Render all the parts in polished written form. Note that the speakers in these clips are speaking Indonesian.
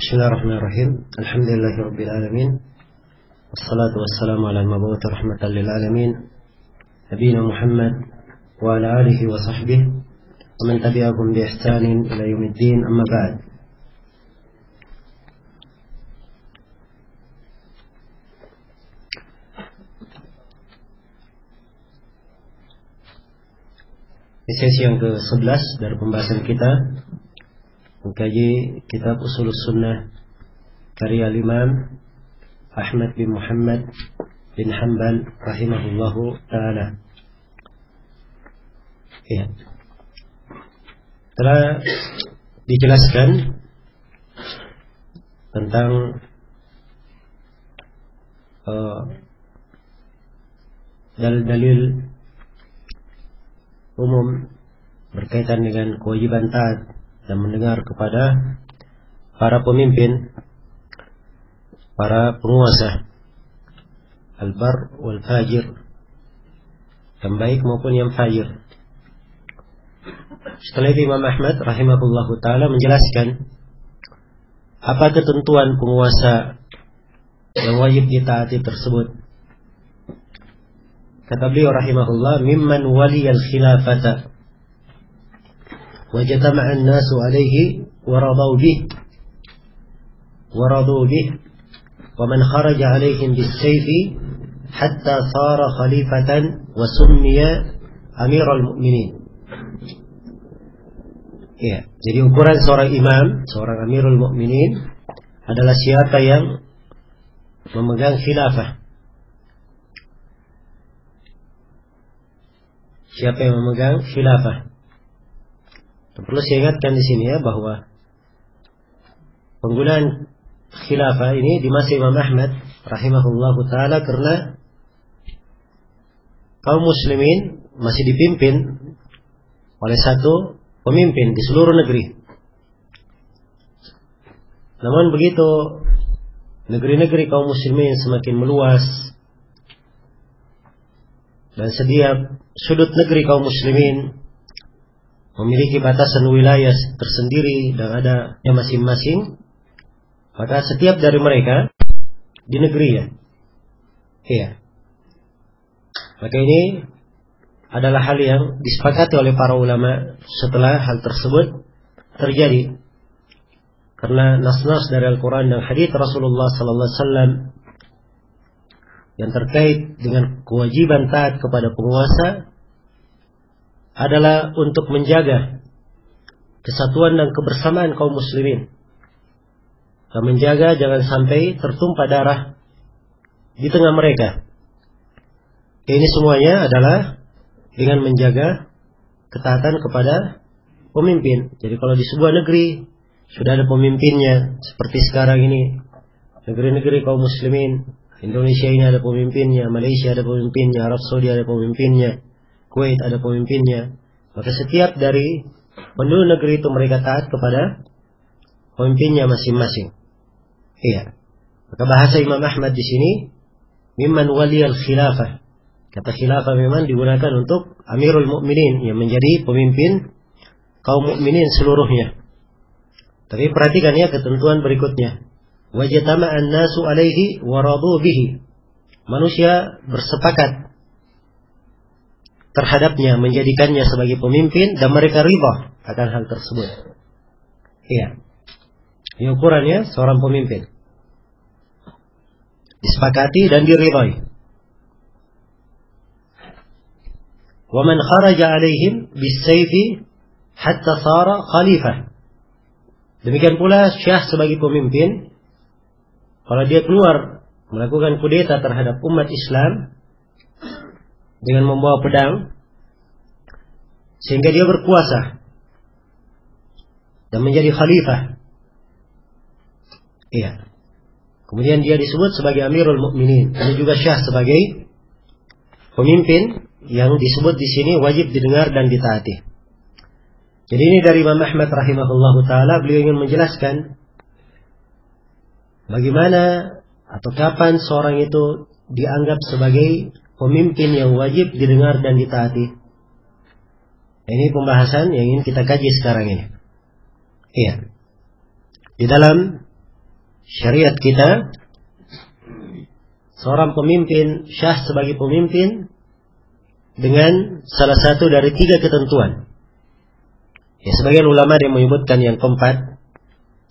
Bismillahirrahmanirrahim. Alhamdulillahirabbil alamin. Wassalatu wassalamu ala al-mab'uts rahmatan lil alamin. Nabiyina Muhammad wa ala alihi wa sahbihi wa man tabi'ahum bi ihsanin ila yaumiddin. Amma ba'd. Di sesi yang ke-11 dari pembahasan kita mengkaji kitab Ushulus Sunnah karya Imam Ahmad bin Muhammad bin Hanbal rahimahullahu ta'ala. Ya. Telah dijelaskan tentang dalil-dalil umum berkaitan dengan kewajiban taat dan mendengar kepada para pemimpin, para penguasa, al-bar wal fajir, yang baik maupun yang fajir. Setelah itu Imam Ahmad rahimahullahu ta'ala menjelaskan apa ketentuan penguasa yang wajib ditaati tersebut. Kata beliau rahimahullah, mimman waliyal khilafata wajtama'a an-nasu alayhi wa radu bih wa man kharaja alayhim bis-sayfi hatta sara khalifatan wa summiya amiral mu'minin. Ya, jadi ukuran seorang imam, seorang amirul mu'minin adalah siapa yang memegang khilafah. Siapa yang memegang khilafah? Perlu saya ingatkan di sini ya bahwa penggunaan khilafah ini di masa Imam Ahmad rahimahullahu taala karena kaum muslimin masih dipimpin oleh satu pemimpin di seluruh negeri. Namun begitu negeri-negeri kaum muslimin semakin meluas dan setiap sudut negeri kaum muslimin memiliki batasan wilayah tersendiri dan ada yang masing-masing, maka setiap dari mereka di negerinya, iya. Maka ini adalah hal yang disepakati oleh para ulama setelah hal tersebut terjadi, karena nas-nas dari Al-Quran dan hadits Rasulullah Sallallahu Alaihi Wasallam yang terkait dengan kewajiban taat kepada penguasa adalah untuk menjaga kesatuan dan kebersamaan kaum muslimin dan menjaga jangan sampai tertumpah darah di tengah mereka. Ini semuanya adalah dengan menjaga ketaatan kepada pemimpin. Jadi kalau di sebuah negeri sudah ada pemimpinnya, seperti sekarang ini negeri-negeri kaum muslimin, Indonesia ini ada pemimpinnya, Malaysia ada pemimpinnya, Arab Saudi ada pemimpinnya, Kuwait ada pemimpinnya, maka setiap dari penduduk negeri itu mereka taat kepada pemimpinnya masing-masing. Iya. Maka bahasa Imam Ahmad di sini mimman waliyal khilafah. Kata khilafah memang digunakan untuk Amirul Mukminin yang menjadi pemimpin kaum mukminin seluruhnya. Tapi perhatikan ya ketentuan berikutnya. Wajtama'an nasu alaihi wa radu bihi. Manusia bersepakat terhadapnya, menjadikannya sebagai pemimpin dan mereka ridha akan hal tersebut. Iya. Ini ukurannya seorang pemimpin. Disepakati dan diridhai. Wa man kharaja alaihim bis-sayfi hatta sara khalifah. Demikian pula syah sebagai pemimpin, kalau dia keluar melakukan kudeta terhadap umat Islam dengan membawa pedang sehingga dia berkuasa dan menjadi khalifah. Iya. Kemudian dia disebut sebagai Amirul Mukminin. Ini juga syah sebagai pemimpin yang disebut di sini wajib didengar dan ditaati. Jadi ini dari Imam Ahmad rahimahullahu taala, beliau ingin menjelaskan bagaimana atau kapan seorang itu dianggap sebagai pemimpin yang wajib didengar dan ditaati. Ini pembahasan yang ingin kita kaji sekarang ini. Iya. Di dalam syariat kita, seorang pemimpin syah sebagai pemimpin dengan salah satu dari 3 ketentuan. Ya, sebagian ulama yang menyebutkan yang keempat,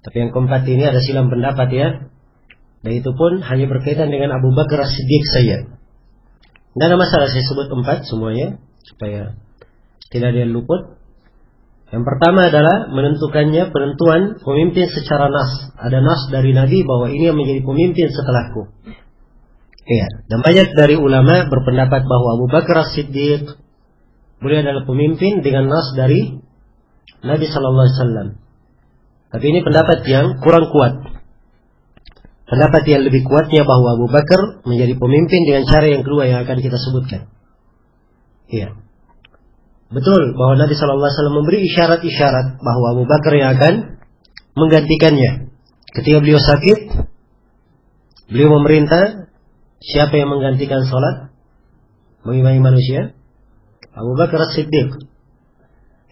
tapi yang keempat ini ada silang pendapat ya. Dan itu pun hanya berkaitan dengan Abu Bakar As-Siddiq saja. Tidak ada masalah saya sebut 4 semuanya supaya tidak ada yang luput. Yang pertama adalah menentukannya penentuan pemimpin secara nas. Ada nas dari Nabi bahwa ini yang menjadi pemimpin setelahku. Ya, dan banyak dari ulama berpendapat bahwa Abu Bakar As-Siddiq beliau adalah pemimpin dengan nas dari Nabi sallallahu alaihi wasallam. Tapi ini pendapat yang kurang kuat. Pendapat yang lebih kuatnya bahwa Abu Bakar menjadi pemimpin dengan cara yang kedua yang akan kita sebutkan. Iya. Betul bahwa Nabi sallallahu alaihi wasallam memberi isyarat-isyarat bahwa Abu Bakar yang akan menggantikannya. Ketika beliau sakit, beliau memerintah siapa yang menggantikan sholat mengimami manusia? Abu Bakar As-Siddiq.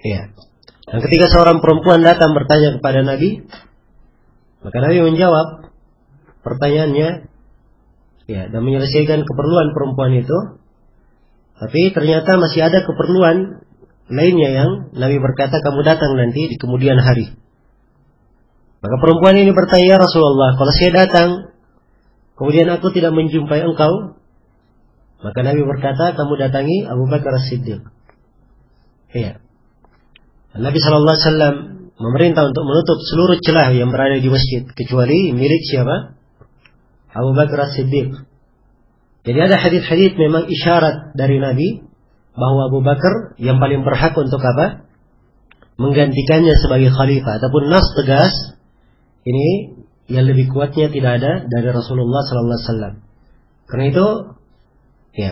Iya. Dan ketika seorang perempuan datang bertanya kepada Nabi, maka Nabi menjawab pertanyaannya, ya, dan menyelesaikan keperluan perempuan itu. Tapi ternyata masih ada keperluan lainnya yang Nabi berkata, kamu datang nanti di kemudian hari. Maka perempuan ini bertanya, ya Rasulullah, kalau saya datang kemudian aku tidak menjumpai engkau, maka Nabi berkata, kamu datangi Abu Bakar As-Siddiq. Iya. Nabi sallallahu alaihi wasallam memerintah untuk menutup seluruh celah yang berada di masjid kecuali milik siapa? Abu Bakar As-Siddiq. Jadi ada hadis-hadis memang isyarat dari Nabi bahwa Abu Bakar yang paling berhak untuk apa? Menggantikannya sebagai khalifah. Ataupun nas tegas ini yang lebih kuatnya tidak ada dari Rasulullah sallallahu alaihi wasallam. Karena itu ya,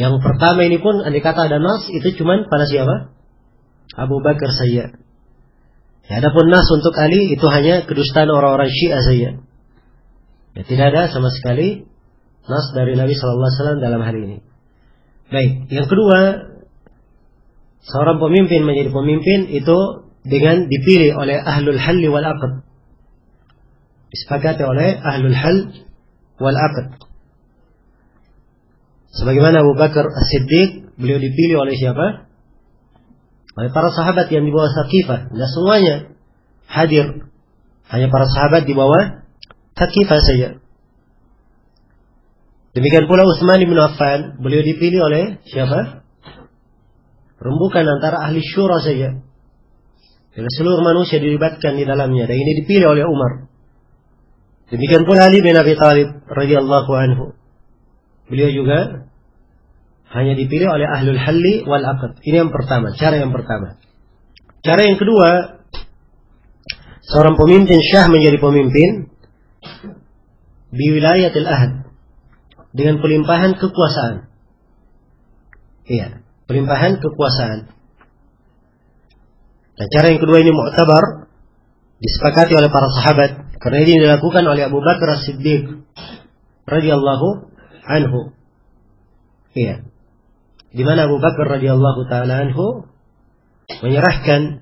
yang pertama ini pun andai kata ada nas itu cuman pada siapa? Abu Bakar saja. Ya, adapun nas untuk Ali itu hanya kedustaan orang-orang Syiah saja. Ya, tidak ada sama sekali nas dari Nabi sallallahu alaihi wasallam dalam hal ini. Baik, yang kedua, seorang pemimpin menjadi pemimpin itu dengan dipilih oleh ahlul hal wal aqd. Disepakati oleh ahlul hal wal aqd. Sebagaimana Abu Bakar As-Siddiq, beliau dipilih oleh siapa? Oleh para sahabat yang di bawah Saqifah. Tidak semuanya hadir, hanya para sahabat di bawah Saqifah saja. Demikian pula Utsman bin Affan, beliau dipilih oleh siapa? Rembukan antara ahli syura saja. Jadi seluruh manusia dilibatkan di dalamnya, dan ini dipilih oleh Umar. Demikian pula Ali bin Abi Thalib radhiyallahu anhu. Beliau juga hanya dipilih oleh ahlul halli wal aqd. Ini yang pertama, cara yang pertama. Cara yang kedua, seorang pemimpin syah menjadi pemimpin di wilayatil ahd, dengan pelimpahan kekuasaan. Iya, pelimpahan kekuasaan. Dan cara yang kedua ini mu'tabar, disepakati oleh para sahabat, karena ini dilakukan oleh Abu Bakar As-Siddiq radhiyallahu anhu. Iya. Di mana Abu Bakar radhiyallahu taala anhu menyerahkan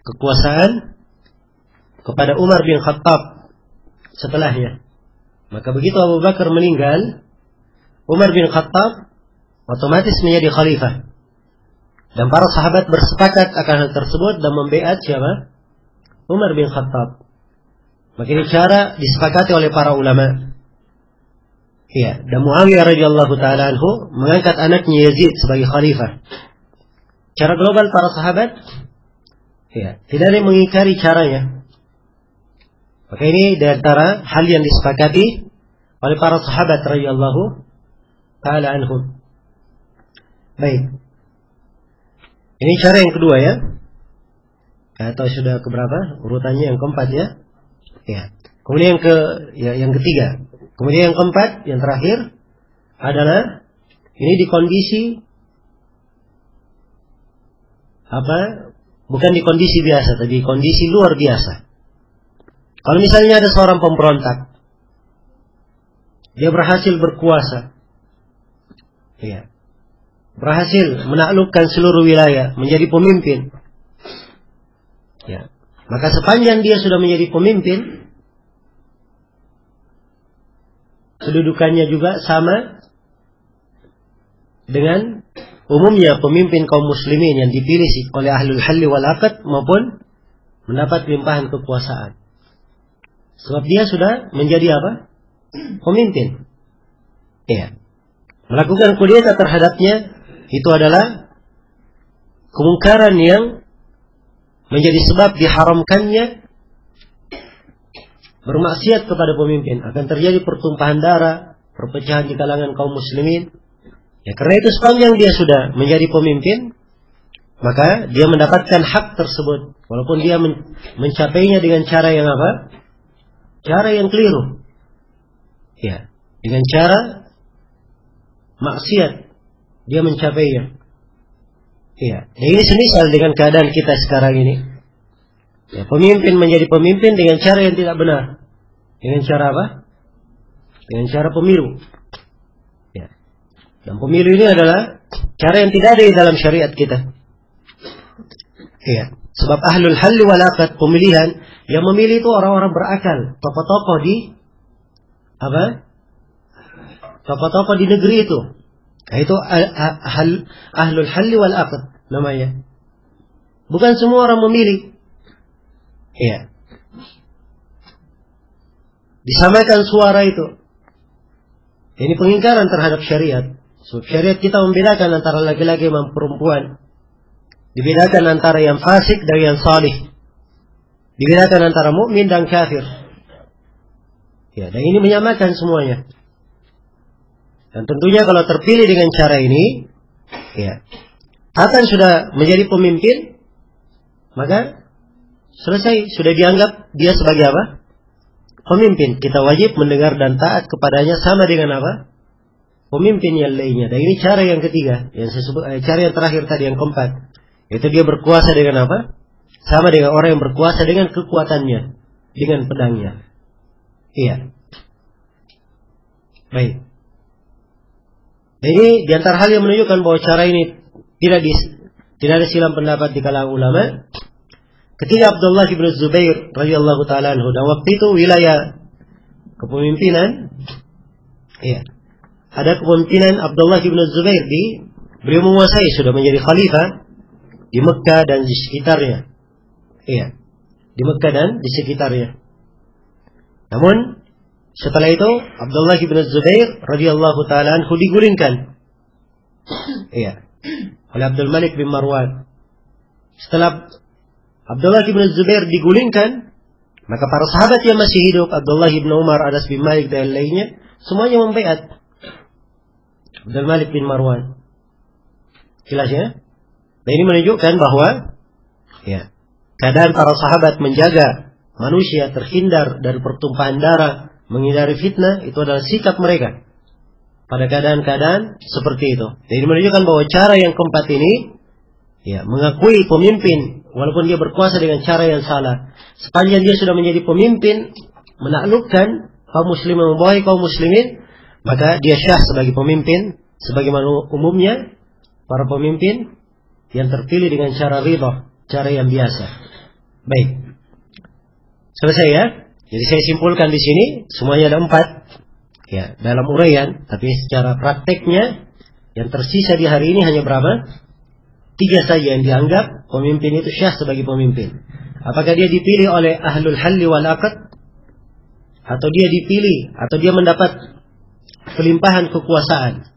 kekuasaan kepada Umar bin Khattab setelahnya. Maka begitu Abu Bakar meninggal, Umar bin Khattab otomatis menjadi khalifah. Dan para sahabat bersepakat akan hal tersebut dan membaiat siapa? Umar bin Khattab. Maka ini cara disepakati oleh para ulama. Iya, dan Muawiyah radhiyallahu taala anhu mengangkat anaknya Yazid sebagai khalifah. Cara global para sahabat, iya, tidak ada yang mengingkari caranya. Maka ini di antara hal yang disepakati oleh para sahabat radhiyallahu taala anhum. Baik. Ini cara yang kedua ya. Atau sudah keberapa? Urutannya yang keempat ya. Ya. Kemudian yang ketiga. Kemudian yang keempat, yang terakhir adalah ini di kondisi apa? Bukan di kondisi biasa, tapi kondisi luar biasa. Kalau misalnya ada seorang pemberontak, dia berhasil berkuasa, ya, berhasil menaklukkan seluruh wilayah, menjadi pemimpin, ya, maka sepanjang dia sudah menjadi pemimpin, kedudukannya juga sama dengan umumnya pemimpin kaum muslimin yang dipilih oleh ahlul halli wal aqd maupun mendapat limpahan kekuasaan. Sebab dia sudah menjadi apa? Pemimpin. Ya. Melakukan kudeta terhadapnya itu adalah kemungkaran yang menjadi sebab diharamkannya bermaksiat kepada pemimpin. Akan terjadi pertumpahan darah, perpecahan di kalangan kaum muslimin. Ya, karena itu sepanjang dia sudah menjadi pemimpin, maka dia mendapatkan hak tersebut, walaupun dia mencapainya dengan cara yang apa? Cara yang keliru. Ya, dengan cara maksiat dia mencapainya. Ya, ini semisal dengan keadaan kita sekarang ini. Ya, pemimpin menjadi pemimpin dengan cara yang tidak benar. Dengan cara apa? Dengan cara pemilu. Ya. Dan pemilu ini adalah cara yang tidak ada di dalam syariat kita. Ya. Sebab ahlul halli wal aqd, pemilihan yang memilih itu orang-orang berakal, tokoh-tokoh di apa? Tokoh-tokoh di negeri itu. Nah, itu ahlul halli wal aqd namanya. Bukan semua orang memilih. Iya. Disamakan suara itu. Ini pengingkaran terhadap syariat. Sebab syariat kita membedakan antara laki-laki dan perempuan. Dibedakan antara yang fasik dan yang salih. Dibedakan antara mukmin dan kafir. Ya, dan ini menyamakan semuanya. Dan tentunya kalau terpilih dengan cara ini, ya, akan sudah menjadi pemimpin, maka selesai, sudah dianggap dia sebagai apa? Pemimpin. Kita wajib mendengar dan taat kepadanya sama dengan apa? Pemimpin yang lainnya. Dan ini cara yang ketiga, yang saya sebut, cara yang terakhir tadi, yang keempat. Itu dia berkuasa dengan apa? Sama dengan orang yang berkuasa dengan kekuatannya, dengan pedangnya. Iya. Baik. Ini diantara hal yang menunjukkan bahwa cara ini tidak ada silang pendapat di kalangan ulama. Ketika Abdullah bin Zubair radhiyallahu taala anhu, dan waktu itu wilayah kepemimpinan, ya, ada kepemimpinan Abdullah bin Zubair beliau menguasai, sudah menjadi khalifah di Mekah dan di sekitarnya. Iya, di Mekah dan di sekitarnya. Namun setelah itu Abdullah bin Zubair radhiyallahu taala anhu digulingkan. Iya, oleh Abdul Malik bin Marwan. Setelah Abdullah bin Zubair digulingkan, maka para sahabat yang masih hidup, Abdullah bin Umar, Anas bin Malik dan lainnya, semuanya membaiat Abdul Malik bin Marwan. Jelas ya? Dan ini menunjukkan bahwa ya, keadaan para sahabat menjaga manusia terhindar dari pertumpahan darah, menghindari fitnah, itu adalah sikap mereka pada keadaan-keadaan seperti itu. Dan ini menunjukkan bahwa cara yang keempat ini, ya, mengakui pemimpin walaupun dia berkuasa dengan cara yang salah, sepanjang dia sudah menjadi pemimpin, menaklukkan kaum muslimin, membawahi kaum muslimin, maka dia syah sebagai pemimpin, sebagaimana umumnya para pemimpin yang terpilih dengan cara ridha, cara yang biasa. Baik, selesai ya. Jadi saya simpulkan di sini semuanya ada 4, ya, dalam uraian, tapi secara prakteknya yang tersisa di hari ini hanya berapa? 3 saja yang dianggap pemimpin itu syah sebagai pemimpin. Apakah dia dipilih oleh ahlul halli wal aqd, atau dia dipilih, atau dia mendapat pelimpahan kekuasaan.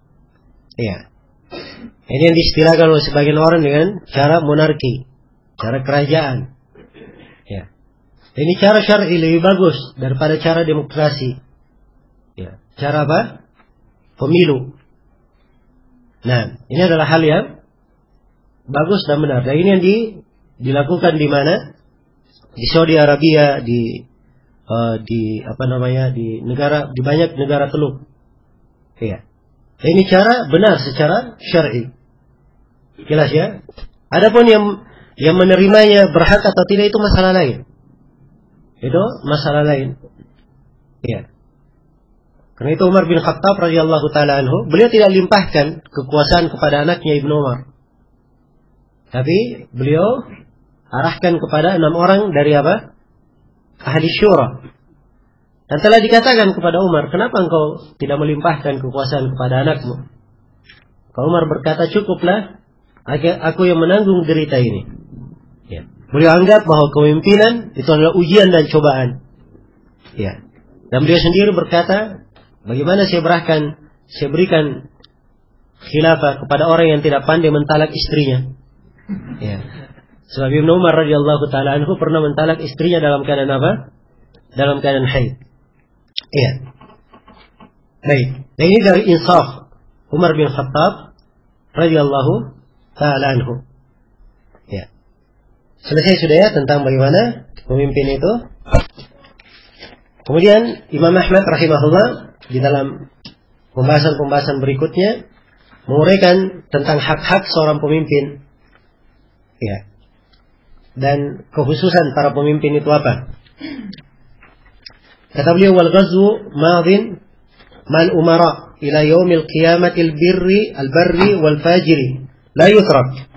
Ya, ini yang diistilahkan oleh sebagian orang dengan cara monarki, cara kerajaan. Ya, ini cara syar'i lebih bagus daripada cara demokrasi. Ya, cara apa? Pemilu. Nah, ini adalah hal yang bagus dan benar. Dan ini yang dilakukan di mana? Di Saudi Arabia, di apa namanya, di banyak negara Teluk. Iya. Dan ini cara benar secara syar'i. Jelas ya? Adapun yang menerimanya berhak atau tidak itu masalah lain. Itu masalah lain. Iya. Karena itu Umar bin Khattab radhiyallahu taala anhu, beliau tidak limpahkan kekuasaan kepada anaknya Ibnu Umar. Tapi beliau arahkan kepada 6 orang dari apa? Ahli syura. Dan telah dikatakan kepada Umar, kenapa engkau tidak melimpahkan kekuasaan kepada anakmu? Kalau Umar berkata, cukuplah, aku yang menanggung derita ini. Ya. Beliau anggap bahwa kepemimpinan itu adalah ujian dan cobaan. Ya. Dan beliau sendiri berkata, bagaimana saya berikan khilafah kepada orang yang tidak pandai mentalak istrinya. Ya. Sebab Ibnu Umar radhiyallahu taala anhu pernah mentalak istrinya dalam keadaan apa? Dalam keadaan haid. Iya. Baik. Dan ini dari insaf Umar bin Khattab radhiyallahu taala anhu. Ya. Selesai sudah ya tentang bagaimana pemimpin itu. Kemudian Imam Ahmad rahimahullah di dalam pembahasan-pembahasan berikutnya menguraikan tentang hak-hak seorang pemimpin. Ya. Dan kekhususan para pemimpin itu apa? Kata beliau, wal ghazwu madin mal umara ila yaumil qiyamatil barri wal fajiri la yutrak.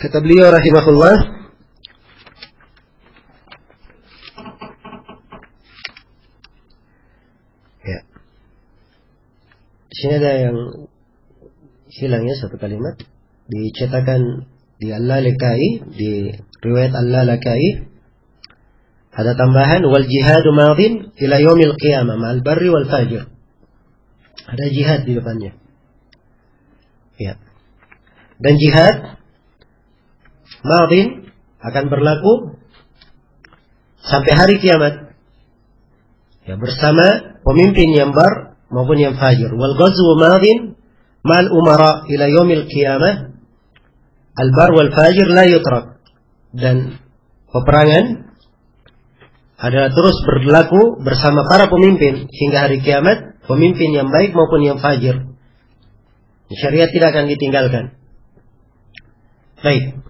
Kata beliau rahimahullah, ya. Di sini ada yang hilang ya satu kalimat, dicetakan di Al-Lalakai, di riwayat Al-Lalakai ada tambahan wal jihadu madin ila yaumil qiyamah ma'al barri wal fajir. Ada jihad di depannya. Ya. Dan jihad madin akan berlaku sampai hari kiamat. Ya, bersama pemimpin yang bar maupun yang fajir. Wal ghazwu madin ma'al umara ila yaumil qiyamah al bar wal fajir la yutrak. Dan peperangan adalah terus berlaku bersama para pemimpin hingga hari kiamat, pemimpin yang baik maupun yang fajir. Syariat tidak akan ditinggalkan. Baik.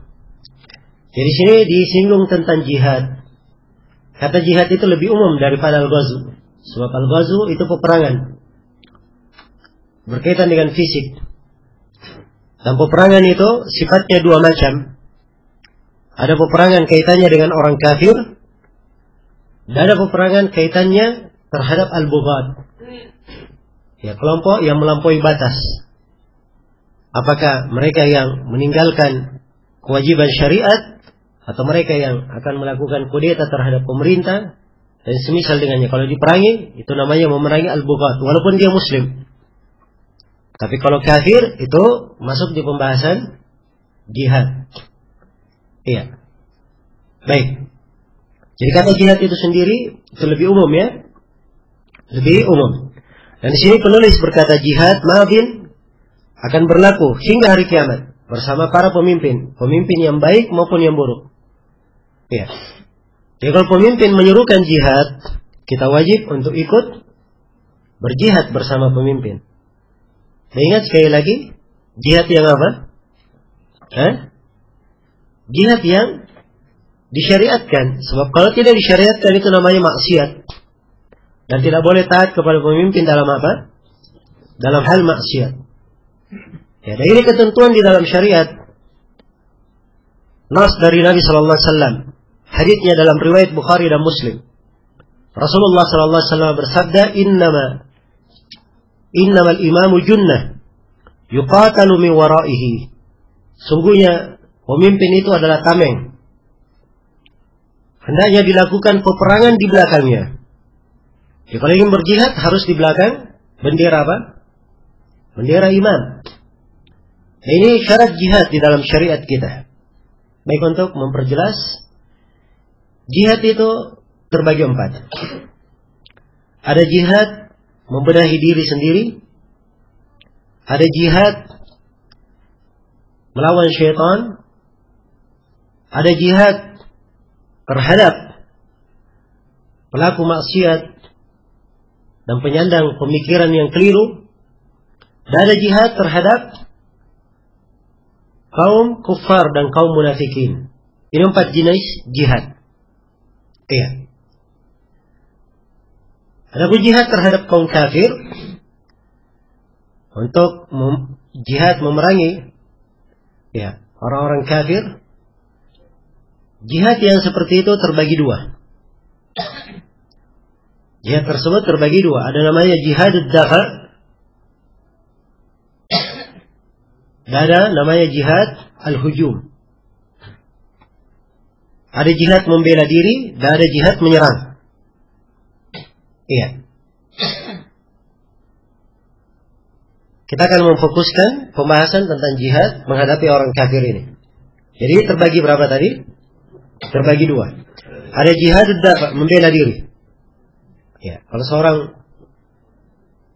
Jadi sini disinggung tentang jihad. Kata jihad itu lebih umum daripada al-ghazw. Sebab al-ghazw itu peperangan berkaitan dengan fisik. Dan peperangan itu sifatnya dua macam. Ada peperangan kaitannya dengan orang kafir. Dan ada peperangan kaitannya terhadap al-bughat. Ya, kelompok yang melampaui batas. Apakah mereka yang meninggalkan kewajiban syariat atau mereka yang akan melakukan kudeta terhadap pemerintah dan semisal dengannya. Kalau diperangi itu namanya memerangi al-bughat walaupun dia muslim. Tapi kalau kafir itu masuk di pembahasan jihad. Iya. Baik. Jadi kata jihad itu sendiri itu lebih umum ya. Lebih umum. Dan di sini penulis berkata jihad madin akan berlaku hingga hari kiamat bersama para pemimpin, pemimpin yang baik maupun yang buruk. Ya. Jadi kalau pemimpin menyuruhkan jihad, kita wajib untuk ikut berjihad bersama pemimpin. Dan ingat sekali lagi, jihad yang apa? Jihad yang disyariatkan. Sebab kalau tidak disyariatkan itu namanya maksiat. Dan tidak boleh taat kepada pemimpin dalam apa? Dalam hal maksiat. Ya, dan ini ketentuan di dalam syariat. Nas dari Nabi sallallahu alaihi wasallam. Haditsnya dalam riwayat Bukhari dan Muslim. Rasulullah sallallahu alaihi wasallam bersabda, "Innamal imamu junnah yuqatalu min waraihi." Sungguhnya pemimpin itu adalah tameng. Hendaknya dilakukan peperangan di belakangnya. Jadi kalau ingin berjihad harus di belakang bendera apa? Bendera imam. Nah, ini syarat jihad di dalam syariat kita. Baik, untuk memperjelas, jihad itu terbagi 4. Ada jihad membenahi diri sendiri. Ada jihad melawan syaitan. Ada jihad terhadap pelaku maksiat dan penyandang pemikiran yang keliru. Dan ada jihad terhadap kaum kufar dan kaum munafikin. Ini 4 jenis jihad. Iya. Ada jihad terhadap kaum kafir untuk jihad memerangi ya orang-orang kafir. Jihad yang seperti itu terbagi 2. Jihad tersebut terbagi dua. Ada namanya jihadud dafa, dan ada namanya jihad al-hujum. Ada jihad membela diri dan ada jihad menyerang. Iya. Kita akan memfokuskan pembahasan tentang jihad menghadapi orang kafir ini. Jadi terbagi berapa tadi? Terbagi dua. Ada jihadud dafa, membela diri. Ya, kalau seorang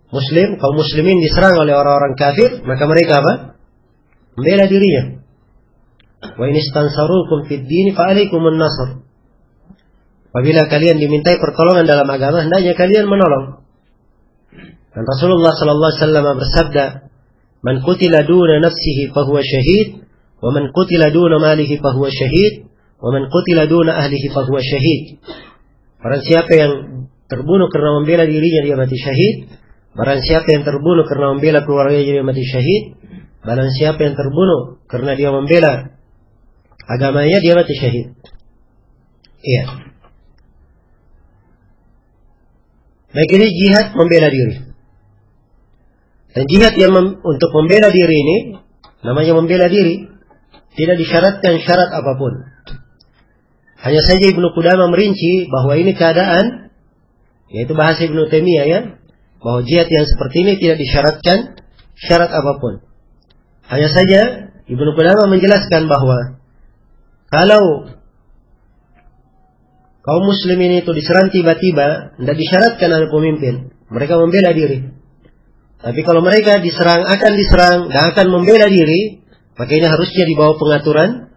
muslim, kaum muslimin diserang oleh orang-orang kafir, maka mereka apa? Membela dirinya. Wa in istansarukum fid din fa alaikumun nasr. Apabila kalian dimintai pertolongan dalam agama, hendaknya kalian menolong. Dan Rasulullah sallallahu alaihi wasallam bersabda, "Man qutila duna nafsihi fa huwa syahid, wa man qutila duna malihi fa huwa syahid, wa man qutila duna ahlihi fa huwa syahid." Barang siapa yang terbunuh karena membela dirinya, dia mati syahid. Barang siapa yang terbunuh karena membela keluarganya, dia mati syahid. Barang siapa yang terbunuh karena dia membela agamanya, dia mati syahid. Iya. Baik, ini jihad membela diri. Dan jihad yang untuk membela diri ini, namanya membela diri, tidak disyaratkan syarat apapun. Hanya saja Ibnu Qudamah merinci bahwa ini keadaan, yaitu bahasa Ibnu Taimiyah ya, bahwa jihad yang seperti ini tidak disyaratkan syarat apapun. Hanya saja Ibnu Qudamah menjelaskan bahwa kalau kaum muslimin itu diserang tiba-tiba, tidak disyaratkan ada pemimpin, mereka membela diri. Tapi kalau mereka diserang, akan diserang dan akan membela diri, maka ini harusnya di bawah pengaturan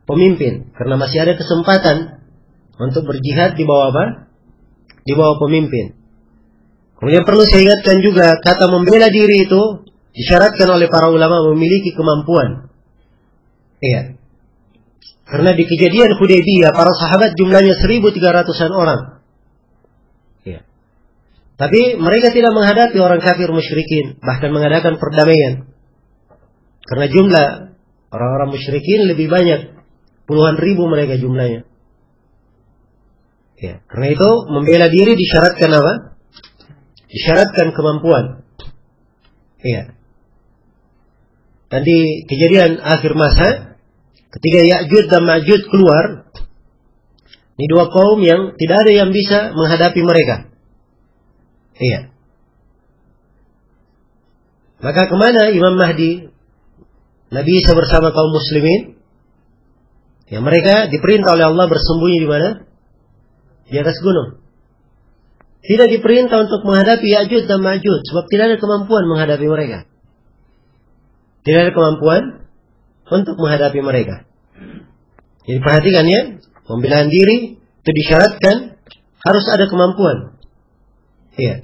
pemimpin, karena masih ada kesempatan untuk berjihad di bawah apa? Di bawah pemimpin. Kemudian perlu saya ingatkan juga, kata membela diri itu disyaratkan oleh para ulama memiliki kemampuan. Iya. Karena di kejadian Hudaybiyah para sahabat jumlahnya 1.300-an orang. Iya. Tapi mereka tidak menghadapi orang kafir musyrikin, bahkan mengadakan perdamaian. Karena jumlah orang-orang musyrikin lebih banyak, puluhan ribu mereka jumlahnya. Ya, karena itu membela diri disyaratkan apa? Disyaratkan kemampuan. Iya. Dan di kejadian akhir masa, ketika Ya'juj dan Ma'juj keluar, ini dua kaum yang tidak ada yang bisa menghadapi mereka. Iya. Maka kemana Imam Mahdi, Nabi Isa bersama kaum muslimin? Ya, mereka diperintah oleh Allah bersembunyi di mana? Di atas gunung. Tidak diperintah untuk menghadapi Ya'juj dan Ma'juj, sebab tidak ada kemampuan menghadapi mereka. Tidak ada kemampuan untuk menghadapi mereka. Jadi perhatikan ya, pembelaan diri itu disyaratkan harus ada kemampuan. Iya.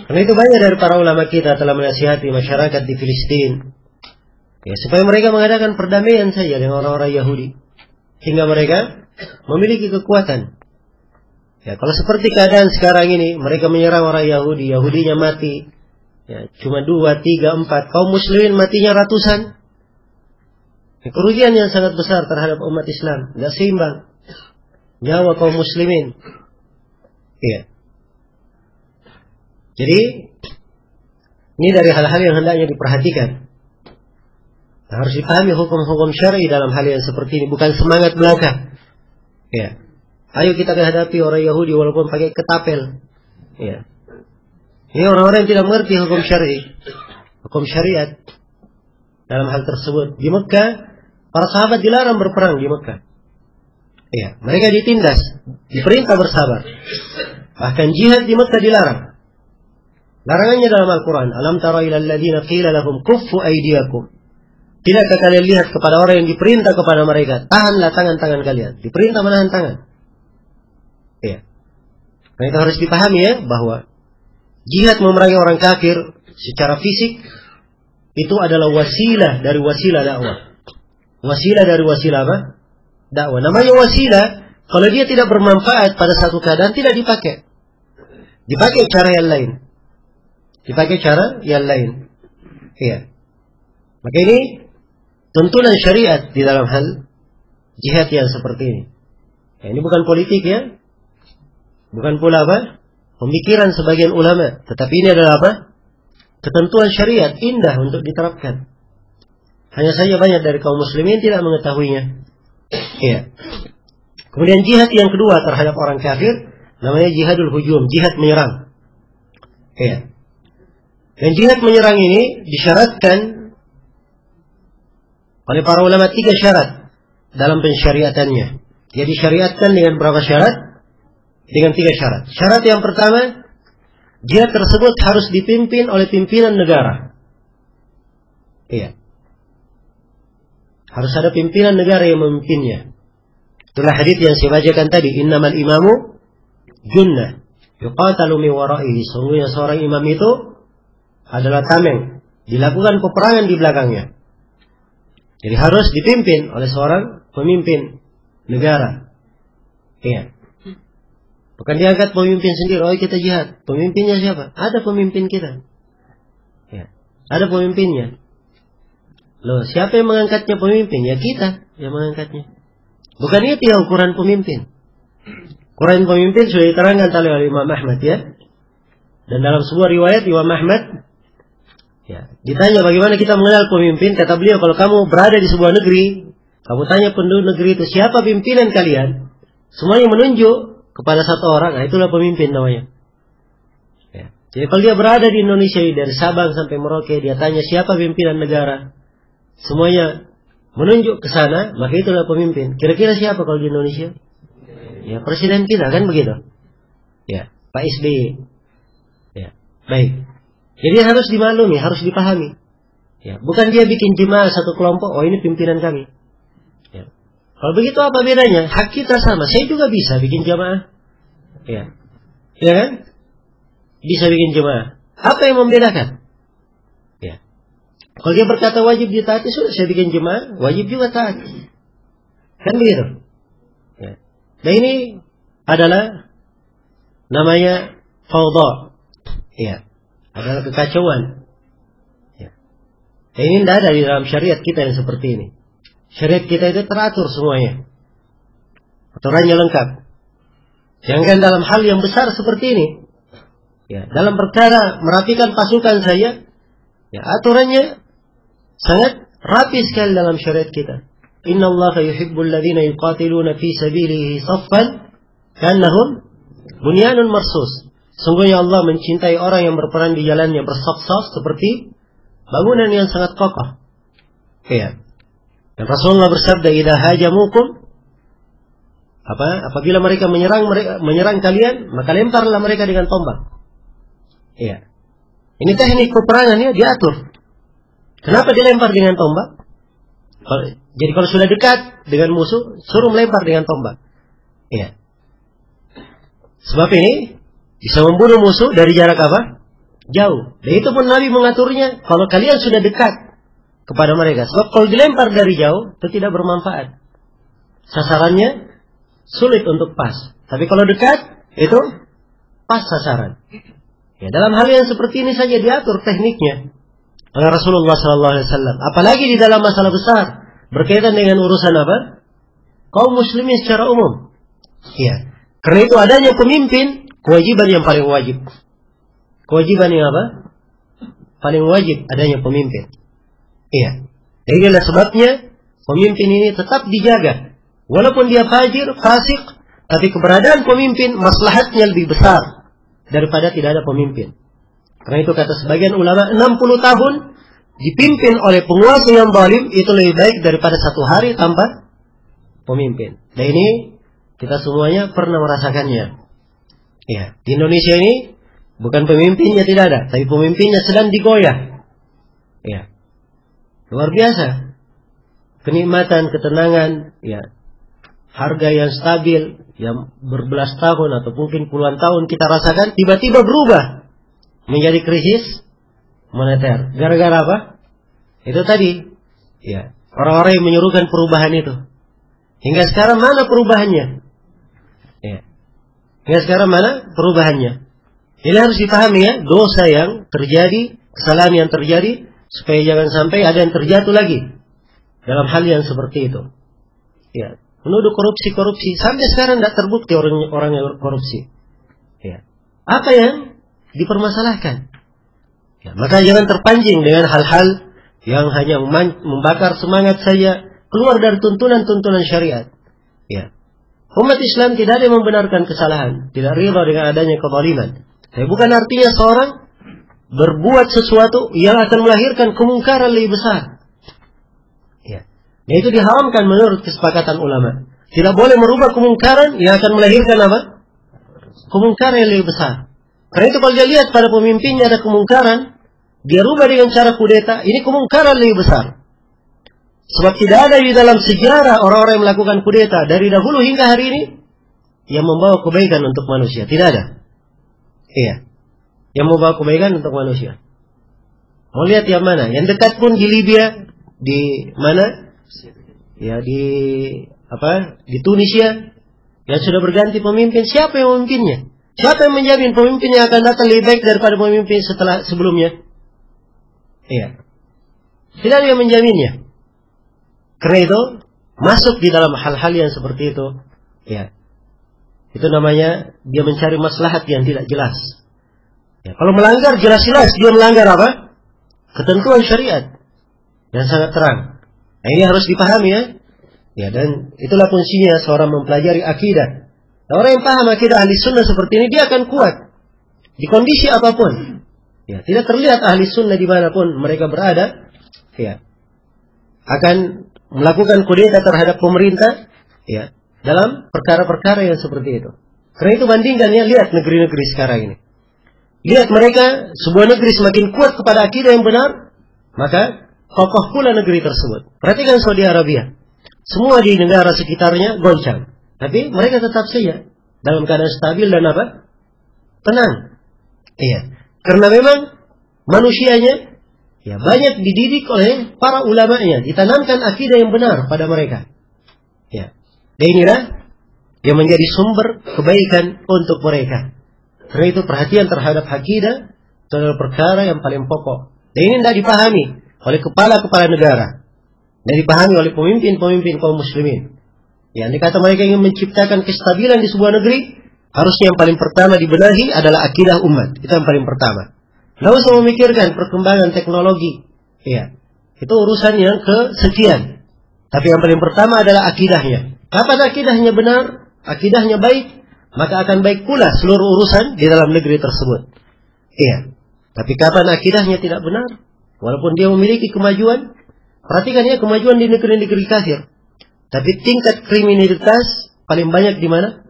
Karena itu banyak dari para ulama kita telah menasihati masyarakat di Filistin, ya, supaya mereka mengadakan perdamaian saja dengan orang-orang Yahudi, hingga mereka memiliki kekuatan. Ya, kalau seperti keadaan sekarang ini, mereka menyerang orang Yahudi, Yahudinya mati, ya, cuma 2, 3, 4, kaum muslimin matinya ratusan. Ya, kerugian yang sangat besar terhadap umat Islam, tidak seimbang nyawa kaum muslimin. Iya. Jadi ini dari hal-hal yang hendaknya diperhatikan. Nah, harus dipahami hukum-hukum syar'i dalam hal yang seperti ini, bukan semangat belaka. Ya. Ayo kita menghadapi orang Yahudi walaupun pakai ketapel. Ya. Ini orang-orang yang tidak mengerti hukum syar'i, hukum syariat dalam hal tersebut. Di Mekah, para sahabat dilarang berperang di Mekah. Ya, mereka ditindas, diperintah bersabar. Bahkan jihad di Mekah dilarang. Larangannya dalam Al-Quran. Alam tara ilal ladzina qila lahum kuffu aydiyakum. Tidakkah kalian lihat kepada orang yang diperintah kepada mereka, tahanlah tangan-tangan kalian. Diperintah menahan tangan. Ya. Nah, itu harus dipahami ya, bahwa jihad memerangi orang kafir secara fisik itu adalah wasilah dari wasilah dakwah. Wasilah dari wasilah apa? Dakwah. Namanya wasilah, kalau dia tidak bermanfaat pada satu keadaan, tidak dipakai. Dipakai cara yang lain. Dipakai cara yang lain. Iya. Maka ini tuntunan syariat di dalam hal jihad yang seperti ini. Ya, ini bukan politik ya. Bukan pula apa? Pemikiran sebagian ulama. Tetapi ini adalah apa? Ketentuan syariat indah untuk diterapkan. Hanya saja banyak dari kaum muslimin tidak mengetahuinya. Iya. Kemudian jihad yang kedua terhadap orang kafir namanya jihadul hujum, jihad menyerang. Iya. Dan jihad menyerang ini disyaratkan oleh para ulama 3 syarat dalam pensyariatannya. Jadi syariatkan dengan berapa syarat? Dengan 3 syarat. Syarat yang pertama, jihad tersebut harus dipimpin oleh pimpinan negara. Iya. Harus ada pimpinan negara yang memimpinnya. Itulah hadits yang saya bacakan tadi. Innamal imamu junnah yuqatalu min wara'ihi. Sungguhnya seorang imam itu adalah tameng. Dilakukan peperangan di belakangnya. Jadi harus dipimpin oleh seorang pemimpin negara. Iya. Bukan diangkat pemimpin sendiri. Oh kita jihad. Pemimpinnya siapa? Ada pemimpin kita. Ya. Ada pemimpinnya. Loh, siapa yang mengangkatnya pemimpin? Ya kita yang mengangkatnya. Bukan itu ya ukuran pemimpin. Ukuran pemimpin sudah diterangkan oleh Imam Ahmad ya. Dan dalam sebuah riwayat Imam Ahmad ya, ditanya bagaimana kita mengenal pemimpin, kata beliau kalau kamu berada di sebuah negeri, kamu tanya penduduk negeri itu siapa pimpinan kalian, semuanya menunjuk kepada satu orang, nah itulah pemimpin namanya. Ya. Jadi kalau dia berada di Indonesia dari Sabang sampai Merauke, dia tanya siapa pimpinan negara, semuanya menunjuk ke sana, maka itulah pemimpin. Kira-kira siapa kalau di Indonesia? Ya presiden kita kan begitu. Ya Pak SBY. Ya baik. Jadi harus dimaklumi, harus dipahami. Ya, bukan dia bikin jemaah satu kelompok, oh ini pimpinan kami. Ya. Kalau begitu apa bedanya? Hak kita sama. Saya juga bisa bikin jemaah. Ya. Ya kan? Bisa bikin jemaah. Apa yang membedakan? Ya. Kalau dia berkata wajib ditaati, sudah saya bikin jemaah, wajib juga taat. Kan begitu? Ya. Nah ini adalah namanya fawdha. Ya. Adalah kekacauan. Ya. Ini tidak ada di dalam syariat kita yang seperti ini. Syariat kita itu teratur semuanya. Aturannya lengkap. Jangan dalam hal yang besar seperti ini. Ya, dalam perkara merapikan pasukan saya, ya aturannya sangat rapi sekali dalam syariat kita. Inna Allah yuhibbul ladzina yuqatiluna fi sabilihi saffan ka'annahum bunyanun marsus. Sungguhnya Allah mencintai orang yang berperan di jalannya bersaf-saf seperti bangunan yang sangat kokoh. Ya. Dan Rasulullah bersabda, "Idza hajamukum," apabila mereka menyerang kalian, maka lemparlah mereka dengan tombak. Iya. Ini teknik peperangannya diatur. Kenapa dilempar dengan tombak? Jadi kalau sudah dekat dengan musuh, suruh melempar dengan tombak. Iya. Sebab ini bisa membunuh musuh dari jarak apa? Jauh. Dan itu pun Nabi mengaturnya kalau kalian sudah dekat kepada mereka. Sebab kalau dilempar dari jauh itu tidak bermanfaat. Sasarannya sulit untuk pas. Tapi kalau dekat itu pas sasaran. Ya, dalam hal yang seperti ini saja diatur tekniknya oleh Rasulullah SAW. Apalagi di dalam masalah besar berkaitan dengan urusan apa? Kaum muslimin secara umum. Ya. Karena itu adanya pemimpin kewajiban yang paling wajib. Kewajiban yang apa? Paling wajib adanya pemimpin. Iya. Jadi itulah sebabnya pemimpin ini tetap dijaga. Walaupun dia fajir, fasik, tapi keberadaan pemimpin maslahatnya lebih besar daripada tidak ada pemimpin. Karena itu kata sebagian ulama 60 tahun dipimpin oleh penguasa yang zalim itu lebih baik daripada 1 hari tanpa pemimpin. Dan ini kita semuanya pernah merasakannya. Ya, di Indonesia ini bukan pemimpinnya tidak ada, tapi pemimpinnya sedang digoyah. Ya. Luar biasa. Kenikmatan, ketenangan, ya. Harga yang stabil, yang berbelas tahun atau mungkin puluhan tahun kita rasakan tiba-tiba berubah menjadi krisis moneter. Gara-gara apa? Itu tadi. Ya, orang-orang yang menyuruhkan perubahan itu. Hingga sekarang mana perubahannya? Ya. Hingga sekarang mana perubahannya? Ini harus dipahami ya, dosa yang terjadi, kesalahan yang terjadi, supaya jangan sampai ada yang terjatuh lagi dalam hal yang seperti itu. Ya, menuduh korupsi sampai sekarang tidak terbukti orang yang korupsi. Ya. Apa yang dipermasalahkan? Ya, maka jangan terpancing dengan hal-hal yang hanya membakar semangat saya, keluar dari tuntunan-tuntunan syariat. Ya. Umat Islam tidak ada yang membenarkan kesalahan, tidak rida dengan adanya kezaliman. Tapi bukan artinya seorang berbuat sesuatu yang akan melahirkan kemungkaran lebih besar. Ya. Dan itu diharamkan menurut kesepakatan ulama. Tidak boleh merubah kemungkaran yang akan melahirkan apa? Kemungkaran yang lebih besar. Karena itu kalau dia lihat pada pemimpinnya ada kemungkaran, dia rubah dengan cara kudeta, ini kemungkaran lebih besar. Sebab tidak ada di dalam sejarah orang-orang yang melakukan kudeta dari dahulu hingga hari ini yang membawa kebaikan untuk manusia. Tidak ada. Iya. Yang membawa kebaikan untuk manusia. Mau lihat yang mana? Yang dekat pun di Libya, di mana? Ya di Tunisia yang sudah berganti pemimpin. Siapa yang memimpinnya? Siapa yang menjamin pemimpin yang akan datang lebih baik daripada pemimpin sebelumnya? Iya. Tidak ada yang menjaminnya. Karena itu masuk di dalam hal-hal yang seperti itu. Ya. Itu namanya dia mencari maslahat yang tidak jelas. Ya, kalau melanggar jelas-jelas dia melanggar apa? Ketentuan syariat yang sangat terang. Nah, ini harus dipahami ya. Ya, dan itulah fungsinya seorang mempelajari akidah. Nah, orang yang paham akidah ahli sunnah seperti ini dia akan kuat di kondisi apapun. Ya, tidak terlihat ahli sunnah dimanapun mereka berada. Ya, akan melakukan kudeta terhadap pemerintah. Ya, dalam perkara-perkara yang seperti itu. Karena itu bandingkan ya, lihat negeri-negeri sekarang ini. Lihat mereka, sebuah negeri semakin kuat kepada akidah yang benar, maka kokoh pula negeri tersebut. Perhatikan Saudi Arabia. Semua di negara sekitarnya goncang. Tapi mereka tetap saja dalam keadaan stabil dan apa? Tenang. Iya. Karena memang manusianya ya banyak dididik oleh para ulamanya, ditanamkan akidah yang benar pada mereka. Ya. Dan inilah yang menjadi sumber kebaikan untuk mereka. Karena itu perhatian terhadap akidah itu adalah perkara yang paling pokok. Dan ini tidak dipahami oleh kepala-kepala negara. Dan dipahami oleh pemimpin-pemimpin kaum muslimin. Ya, andai kata mereka ingin menciptakan kestabilan di sebuah negeri, harusnya yang paling pertama dibenahi adalah akidah umat. Itu yang paling pertama. Tidak usah memikirkan perkembangan teknologi. Ya, itu urusan yang kesekian. Tapi yang paling pertama adalah akidahnya. Kapan akidahnya benar, akidahnya baik, maka akan baik pula seluruh urusan di dalam negeri tersebut. Iya. Tapi kapan akidahnya tidak benar, walaupun dia memiliki kemajuan, perhatikan ya kemajuan di negeri-negeri kafir. Tapi tingkat kriminalitas paling banyak di mana?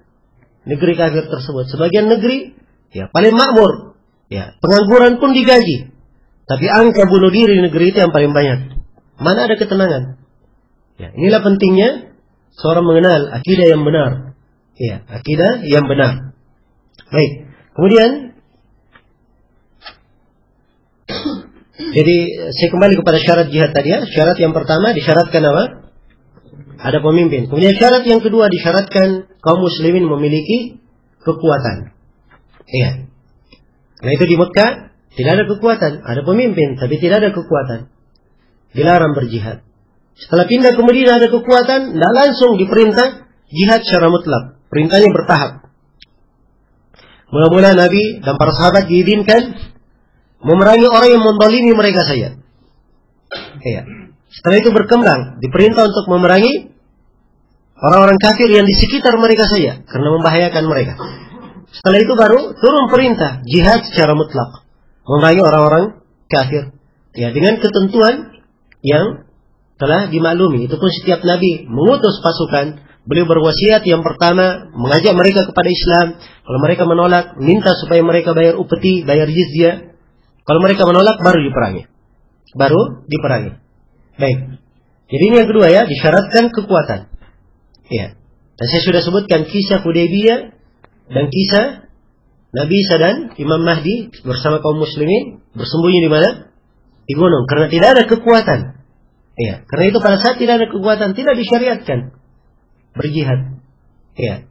Negeri kafir tersebut. Sebagian negeri ya paling makmur. Ya, pengangguran pun digaji. Tapi angka bunuh diri di negeri itu yang paling banyak. Mana ada ketenangan? Ya, inilah pentingnya seorang mengenal akidah yang benar. Ya, akidah yang benar. Baik. Kemudian jadi saya kembali kepada syarat jihad tadi ya. Syarat yang pertama disyaratkan apa? Ada pemimpin. Kemudian syarat yang kedua disyaratkan kaum muslimin memiliki kekuatan. Iya. Nah itu di Mekah tidak ada kekuatan, ada pemimpin tapi tidak ada kekuatan. Dilarang berjihad. Setelah pindah ke Madinah ada kekuatan, tidak langsung diperintah jihad secara mutlak. Perintahnya bertahap. Mula-mula Nabi dan para sahabat diizinkan memerangi orang yang menzalimi mereka saja. Iya. Setelah itu berkembang, diperintah untuk memerangi orang-orang kafir yang di sekitar mereka saja, karena membahayakan mereka. Setelah itu baru turun perintah jihad secara mutlak, memerangi orang-orang kafir. Ya, dengan ketentuan yang telah dimaklumi. Itu pun setiap Nabi mengutus pasukan, beliau berwasiat yang pertama mengajak mereka kepada Islam. Kalau mereka menolak, minta supaya mereka bayar upeti, bayar jizyah. Kalau mereka menolak, baru diperangi. Baik. Jadi ini yang kedua ya, disyaratkan kekuatan. Ya. Dan saya sudah sebutkan kisah Hudaybiyah dan kisah Nabi Isa dan Imam Mahdi bersama kaum muslimin bersembunyi di mana? Di gunung. Karena tidak ada kekuatan. Ya. Karena itu pada saat tidak ada kekuatan, tidak disyariatkan berjihad. Ya.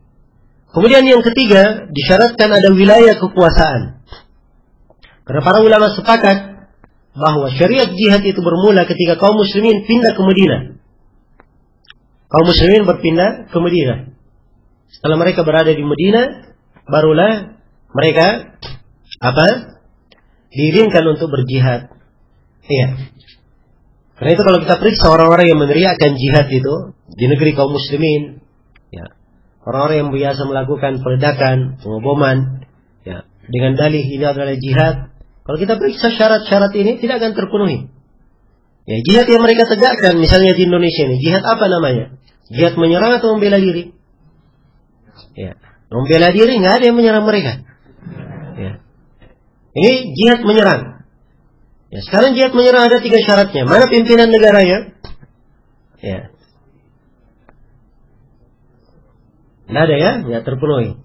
Kemudian yang ketiga, disyaratkan ada wilayah kekuasaan. Karena para ulama sepakat bahwa syariat jihad itu bermula ketika kaum muslimin pindah ke Madinah. Kaum muslimin berpindah ke Madinah. Setelah mereka berada di Madinah, barulah mereka diizinkan untuk berjihad. Iya. Karena itu kalau kita periksa orang-orang yang meneriakkan jihad itu di negeri kaum muslimin, ya, orang-orang yang biasa melakukan peledakan, pengoboman, ya, dengan dalih ini adalah jihad. Kalau kita periksa syarat-syarat ini tidak akan terpenuhi. Ya, jihad yang mereka tegakkan, misalnya di Indonesia ini, jihad apa namanya? Jihad menyerang atau membela diri? Ya, membela diri nggak ada yang menyerang mereka. Ya. Ini jihad menyerang. Ya, sekarang jihad menyerang ada 3 syaratnya. Mana pimpinan negaranya? Ya. Tidak ada ya, nggak terpenuhi.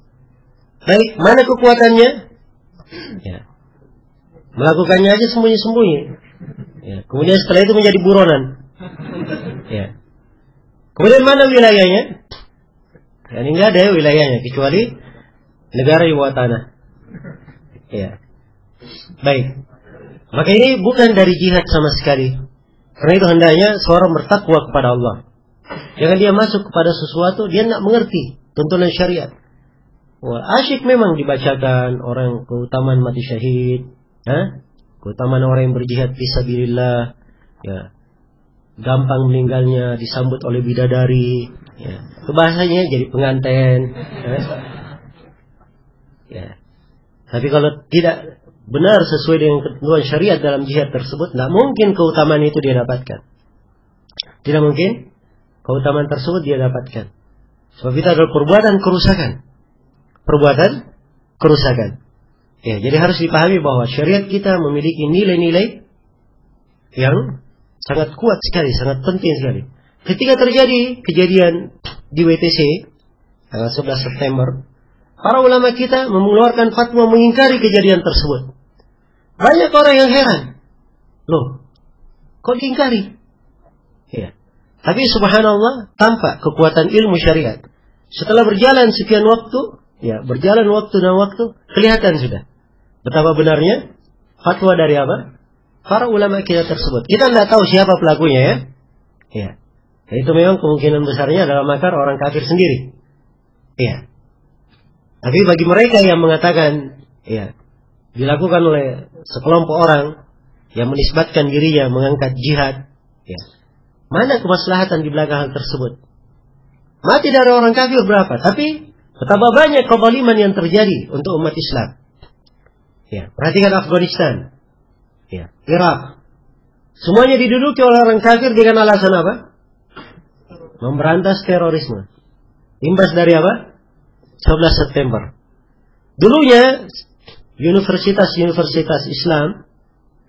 Baik, mana kekuatannya? Ya. Melakukannya aja sembunyi-sembunyi. Ya. Kemudian setelah itu menjadi buronan. Ya. Kemudian mana wilayahnya? Ya, ini nggak ada ya wilayahnya kecuali negara di bawah tanah. Ya. Baik. Maka ini bukan dari jihad sama sekali. Karena itu hendaknya seorang bertakwa kepada Allah. Jangan dia masuk kepada sesuatu dia tidak mengerti tuntunan syariat. Wah, asyik memang dibacakan orang keutamaan mati syahid, keutamaan orang yang berjihad fisabilillah, ya. Gampang meninggalnya, disambut oleh bidadari, ya. Bahasanya jadi pengantin, ya. Tapi kalau tidak benar sesuai dengan ketentuan syariat dalam jihad tersebut, tidak mungkin keutamaan itu dia dapatkan. Tidak mungkin keutamaan tersebut dia dapatkan. Sebab itu adalah perbuatan kerusakan. Perbuatan kerusakan. Ya, jadi harus dipahami bahwa syariat kita memiliki nilai-nilai yang sangat kuat sekali, sangat penting sekali. Ketika terjadi kejadian di WTC tanggal 11 September, para ulama kita mengeluarkan fatwa mengingkari kejadian tersebut. Banyak orang yang heran. Loh, kok diingkari? Ya. Tapi subhanallah, tampak kekuatan ilmu syariat. Setelah berjalan sekian waktu, ya, berjalan waktu dan waktu, kelihatan sudah betapa benarnya fatwa dari apa? Para ulama kita tersebut. Kita tidak tahu siapa pelakunya ya. Ya. Itu memang kemungkinan besarnya adalah makar orang kafir sendiri. Ya. Tapi bagi mereka yang mengatakan, ya, dilakukan oleh sekelompok orang yang menisbatkan dirinya mengangkat jihad, ya, mana kemaslahatan di belakang hal tersebut? Mati dari orang kafir berapa? Tapi betapa banyak kezaliman yang terjadi untuk umat Islam. Ya, perhatikan Afghanistan, ya, Irak, semuanya diduduki oleh orang kafir dengan alasan apa? Memberantas terorisme. Imbas dari apa? 11 September. Dulunya universitas-universitas Islam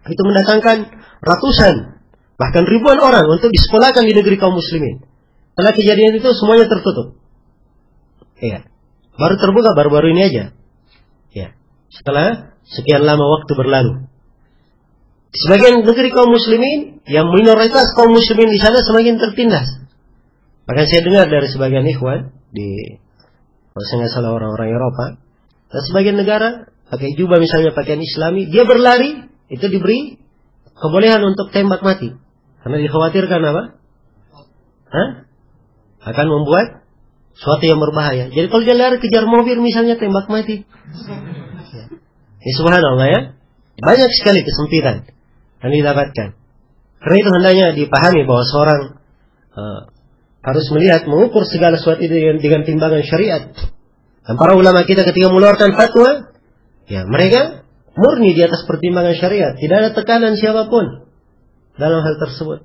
itu mendatangkan ratusan bahkan ribuan orang untuk disekolahkan di negeri kaum muslimin. Setelah kejadian itu semuanya tertutup. Iya. Baru terbuka baru-baru ini aja. Ya. Setelah sekian lama waktu berlalu. Sebagian negeri kaum muslimin yang minoritas kaum muslimin di sana semakin tertindas. Bahkan saya dengar dari sebagian ikhwan di, kalau saya nggak salah orang-orang Eropa, dan sebagian negara pakai jubah misalnya pakaian Islami, dia berlari itu diberi kebolehan untuk tembak mati karena dikhawatirkan apa? Akan membuat suatu yang berbahaya. Jadi kalau dia lari kejar mobil misalnya tembak mati. Ya, subhanallah ya, banyak sekali kesempitan yang didapatkan. Karena itu hendaknya dipahami bahwa seorang harus melihat, mengukur segala sesuatu dengan timbangan syariat. Dan para ulama kita ketika mengeluarkan fatwa, ya mereka murni di atas pertimbangan syariat. Tidak ada tekanan siapapun dalam hal tersebut.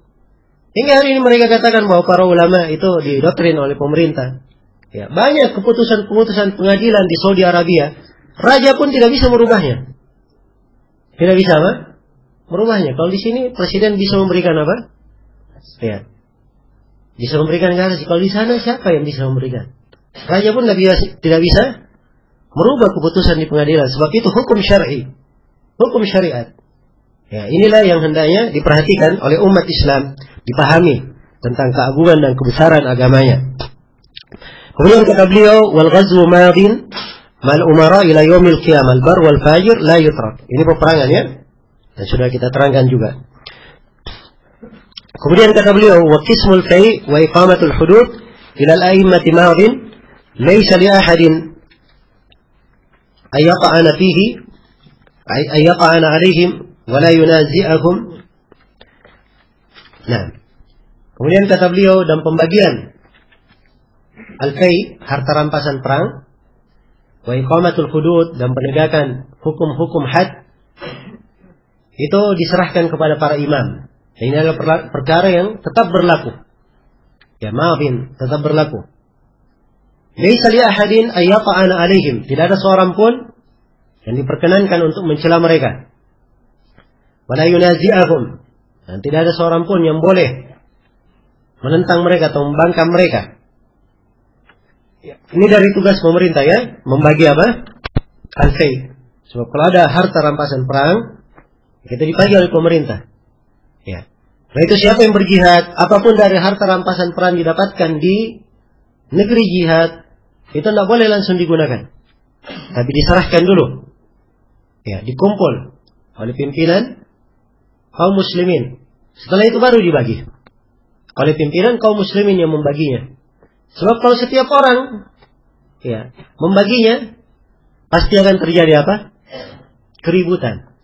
Hingga hari ini mereka katakan bahwa para ulama itu didoktrin oleh pemerintah. Ya, banyak keputusan-keputusan pengadilan di Saudi Arabia, raja pun tidak bisa merubahnya. Tidak bisa apa? Merubahnya. Kalau di sini presiden bisa memberikan apa? Ya. Bisa memberikan garansi. Kalau di sana siapa yang bisa memberikan? Raja pun tidak bisa merubah keputusan di pengadilan. Sebab itu hukum syar'i, hukum syariat. Ya, inilah yang hendaknya diperhatikan oleh umat Islam, dipahami tentang keagungan dan kebesaran agamanya. Kemudian kata beliau, wal ghazwu madin mal umara ila yaumil qiyamah al bar wal fajir la yutrak. Ini peperangan ya. Dan sudah kita terangkan juga. Kemudian kata beliau, wa qismul fai' wa iqamatul hudud ila al-a'immati madin laysa li ahadin ayyata'ana fihi ayyata'ana 'alaihim wa la yunazi'ahum. Nah, kemudian kata beliau, dan pembagian al-fai, harta rampasan perang, wa iqamatul hudud, dan penegakan hukum-hukum had, itu diserahkan kepada para imam. Ini adalah perkara yang tetap berlaku. Ya, maafin, tetap berlaku. Laisa li ahadin ayyata'ana 'alaihim, tidak ada seorang pun yang diperkenankan untuk mencela mereka. Wa la yunazi'ahum, dan tidak ada seorang pun yang boleh menentang mereka atau membangkang mereka. Ini dari tugas pemerintah, ya, membagi apa? Al-fai. Sebab kalau ada harta rampasan perang, kita dibagi oleh pemerintah. Ya. Nah, itu siapa yang berjihad, apapun dari harta rampasan perang didapatkan di negeri jihad, itu tidak boleh langsung digunakan. Tapi diserahkan dulu. Ya, dikumpul oleh pimpinan kaum muslimin. Setelah itu baru dibagi oleh pimpinan kaum muslimin yang membaginya. Sebab kalau setiap orang, ya, membaginya, pasti akan terjadi apa? Keributan.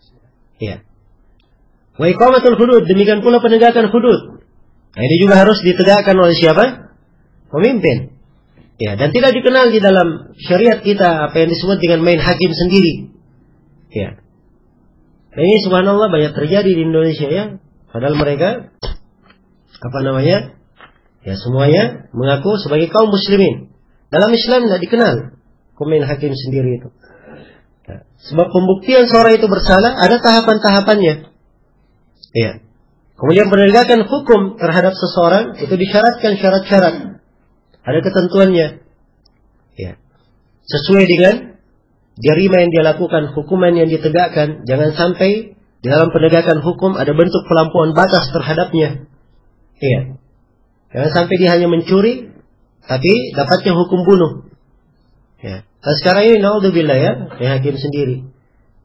Ya. Wa iqamatul hudud, demikian pula penegakan hudud. Nah, ini juga harus ditegakkan oleh siapa? Pemimpin. Ya, dan tidak dikenal di dalam syariat kita apa yang disebut dengan main hakim sendiri. Ya. Nah, ini subhanallah banyak terjadi di Indonesia, ya. Padahal mereka ya, semuanya mengaku sebagai kaum muslimin. Dalam Islam tidak dikenal main hakim sendiri itu. Ya. Sebab pembuktian seorang itu bersalah ada tahapan-tahapannya. Ya. Kemudian penegakan hukum terhadap seseorang itu disyaratkan syarat-syarat. Ada ketentuannya. Ya. Sesuai dengan jarima yang dia lakukan, hukuman yang ditegakkan. Jangan sampai di dalam penegakan hukum ada bentuk pelampauan batas terhadapnya. Iya. Jangan sampai dia hanya mencuri, tapi dapatnya hukum bunuh. Ya. Dan sekarang ini naudzubillah, ya, hakim sendiri.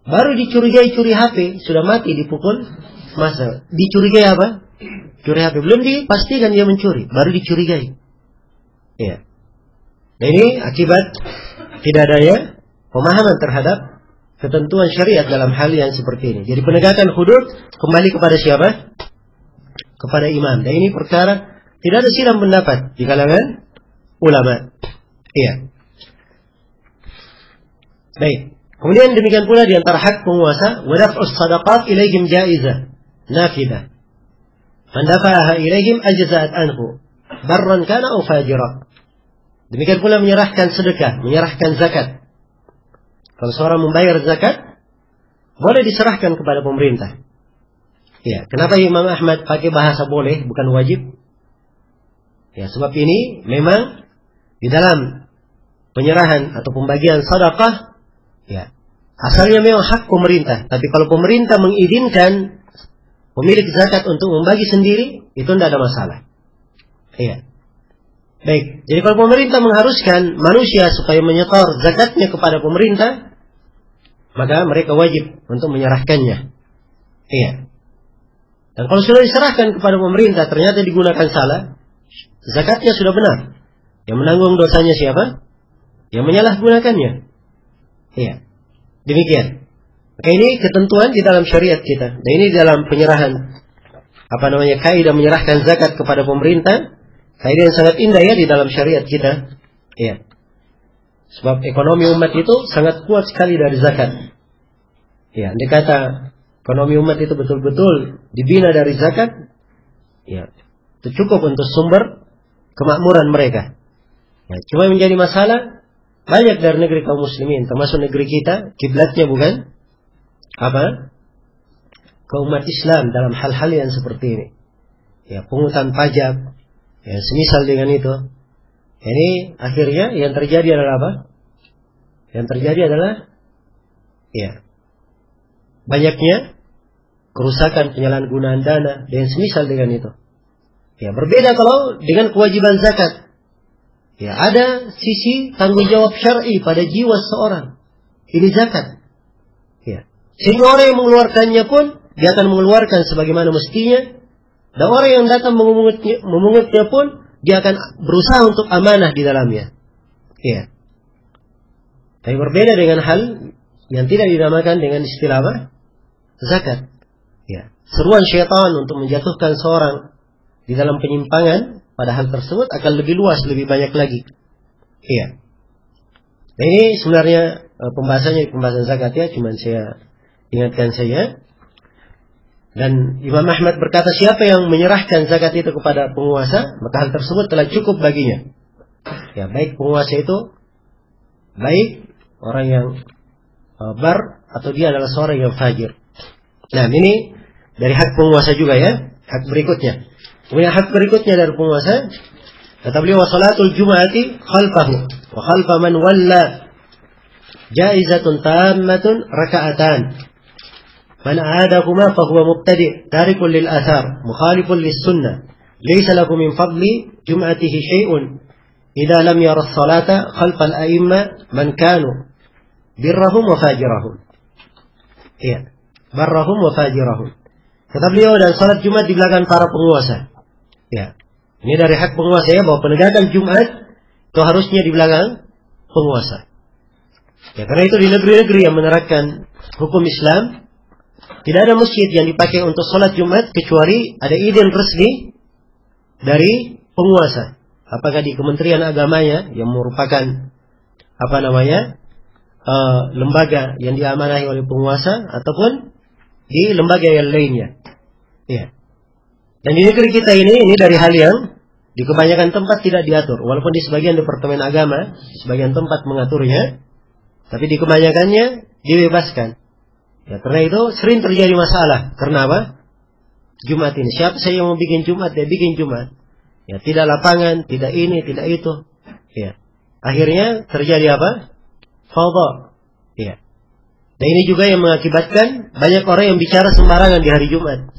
Baru dicurigai curi HP, sudah mati dipukul masa. Dicurigai apa? Curi HP. Belum dipastikan dia mencuri, baru dicurigai. Iya. Nah, ini akibat tidak adanya pemahaman terhadap ketentuan syariat dalam hal yang seperti ini. Jadi penegakan hudud kembali kepada siapa? Kepada imam. Dan ini perkara tidak ada silang pendapat di kalangan ulama. Iya. Baik. Kemudian demikian pula di antara hak penguasa, wa daf'us shadaqat ilaihim jaizah nafidah. Man dafa'aha ilaihim ajza'at anhu barran kana aw fajira. Demikian pula menyerahkan sedekah, menyerahkan zakat. Kalau seorang membayar zakat, boleh diserahkan kepada pemerintah. Ya, kenapa Imam Ahmad pakai bahasa boleh, bukan wajib? Ya, sebab ini memang di dalam penyerahan atau pembagian sedekah, ya, asalnya memang hak pemerintah. Tapi kalau pemerintah mengizinkan pemilik zakat untuk membagi sendiri, itu tidak ada masalah. Iya. Baik, jadi kalau pemerintah mengharuskan manusia supaya menyetor zakatnya kepada pemerintah, maka mereka wajib untuk menyerahkannya. Iya. Dan kalau sudah diserahkan kepada pemerintah ternyata digunakan salah, zakatnya sudah benar. Yang menanggung dosanya siapa? Yang menyalahgunakannya. Iya. Demikian. Maka ini ketentuan di dalam syariat kita. Dan ini dalam penyerahan kaidah menyerahkan zakat kepada pemerintah. Kaidah yang sangat indah, ya, di dalam syariat kita. Iya. Sebab ekonomi umat itu sangat kuat sekali dari zakat. Ya, andai kata ekonomi umat itu betul-betul dibina dari zakat, ya, itu cukup untuk sumber kemakmuran mereka. Ya, cuma menjadi masalah banyak dari negeri kaum muslimin, termasuk negeri kita, kiblatnya bukan ke umat Islam dalam hal-hal yang seperti ini. Ya, pungutan pajak, ya, semisal dengan itu. Ini akhirnya yang terjadi adalah apa? Yang terjadi adalah, ya, banyaknya kerusakan, penyalahgunaan dana dan semisal dengan itu. Ya, berbeda kalau dengan kewajiban zakat. Ya, ada sisi tanggung jawab syar'i pada jiwa seorang. Ini zakat. Ya. Sehingga orang yang mengeluarkannya pun dia akan mengeluarkan sebagaimana mestinya. Dan orang yang datang memungutnya pun dia akan berusaha untuk amanah di dalamnya. Ya. Tapi berbeda dengan hal yang tidak dinamakan dengan istilah apa? Zakat. Ya. Seruan syaitan untuk menjatuhkan seorang di dalam penyimpangan pada hal tersebut akan lebih luas, lebih banyak lagi. Iya. Nah, ini sebenarnya pembahasan zakat ya, cuman saya ingatkan saja. Dan Imam Ahmad berkata, siapa yang menyerahkan zakat itu kepada penguasa, maka hal tersebut telah cukup baginya. Ya, baik penguasa itu, baik orang yang bar atau dia adalah seorang yang fajir. Nah, ini dari hak penguasa juga ya, hak berikutnya. Kemudian hak berikutnya dari penguasa, kata beliau, wa salatul jum'ati khalfahu wa khalfa man walla jaizatun tammatun raka'atan. Man aadahuma fahuwa mubtadi' tarikun lil athar mukhalifun lis sunnah laysa lahu min fadli jum'atihi syai'un idza lam yara as-salata khalfa al-a'imma man kanu birrahum wa fajirahum. Iya, barrahum wa fajirahum. Kata beliau, dan salat Jumat di belakang para penguasa. Ya. Ini dari hak penguasa ya, bahwa penegakan Jumat itu harusnya di belakang penguasa. Ya, karena itu di negeri-negeri yang menerapkan hukum Islam, tidak ada masjid yang dipakai untuk sholat Jumat kecuali ada izin resmi dari penguasa. Apakah di Kementerian Agamanya yang merupakan lembaga yang diamanahi oleh penguasa, ataupun di lembaga yang lainnya. Ya. Dan di negeri kita ini dari hal yang di kebanyakan tempat tidak diatur, walaupun di sebagian departemen agama, di sebagian tempat mengaturnya, tapi di kebanyakannya dibebaskan. Ya, karena itu sering terjadi masalah. Karena apa? Jumat ini. Siapa saya yang mau bikin Jumat? Dia bikin Jumat. Ya, tidak lapangan, tidak ini, tidak itu. Ya. Akhirnya terjadi apa? Fawdha. Ya. Dan ini juga yang mengakibatkan banyak orang yang bicara sembarangan di hari Jumat.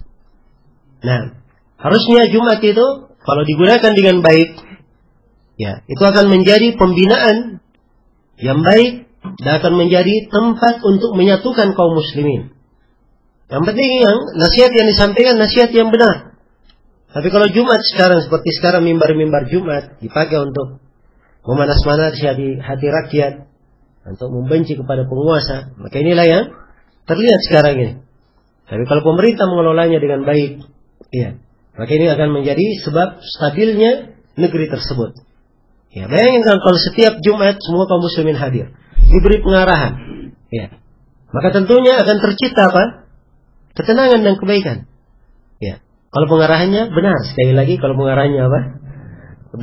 Nah, harusnya Jumat itu kalau digunakan dengan baik, ya, itu akan menjadi pembinaan yang baik dan akan menjadi tempat untuk menyatukan kaum muslimin. Yang penting yang nasihat yang disampaikan nasihat yang benar. Tapi kalau Jumat sekarang seperti sekarang, mimbar-mimbar Jumat dipakai untuk memanas-manas hati rakyat, untuk membenci kepada penguasa, maka inilah yang terlihat sekarang ini. Tapi kalau pemerintah mengelolanya dengan baik, ya, maka ini akan menjadi sebab stabilnya negeri tersebut. Ya, bayangkan kalau setiap Jumat semua kaum muslimin hadir, diberi pengarahan, ya, maka tentunya akan tercipta apa? Ketenangan dan kebaikan. Ya, kalau pengarahannya benar, sekali lagi kalau pengarahannya apa?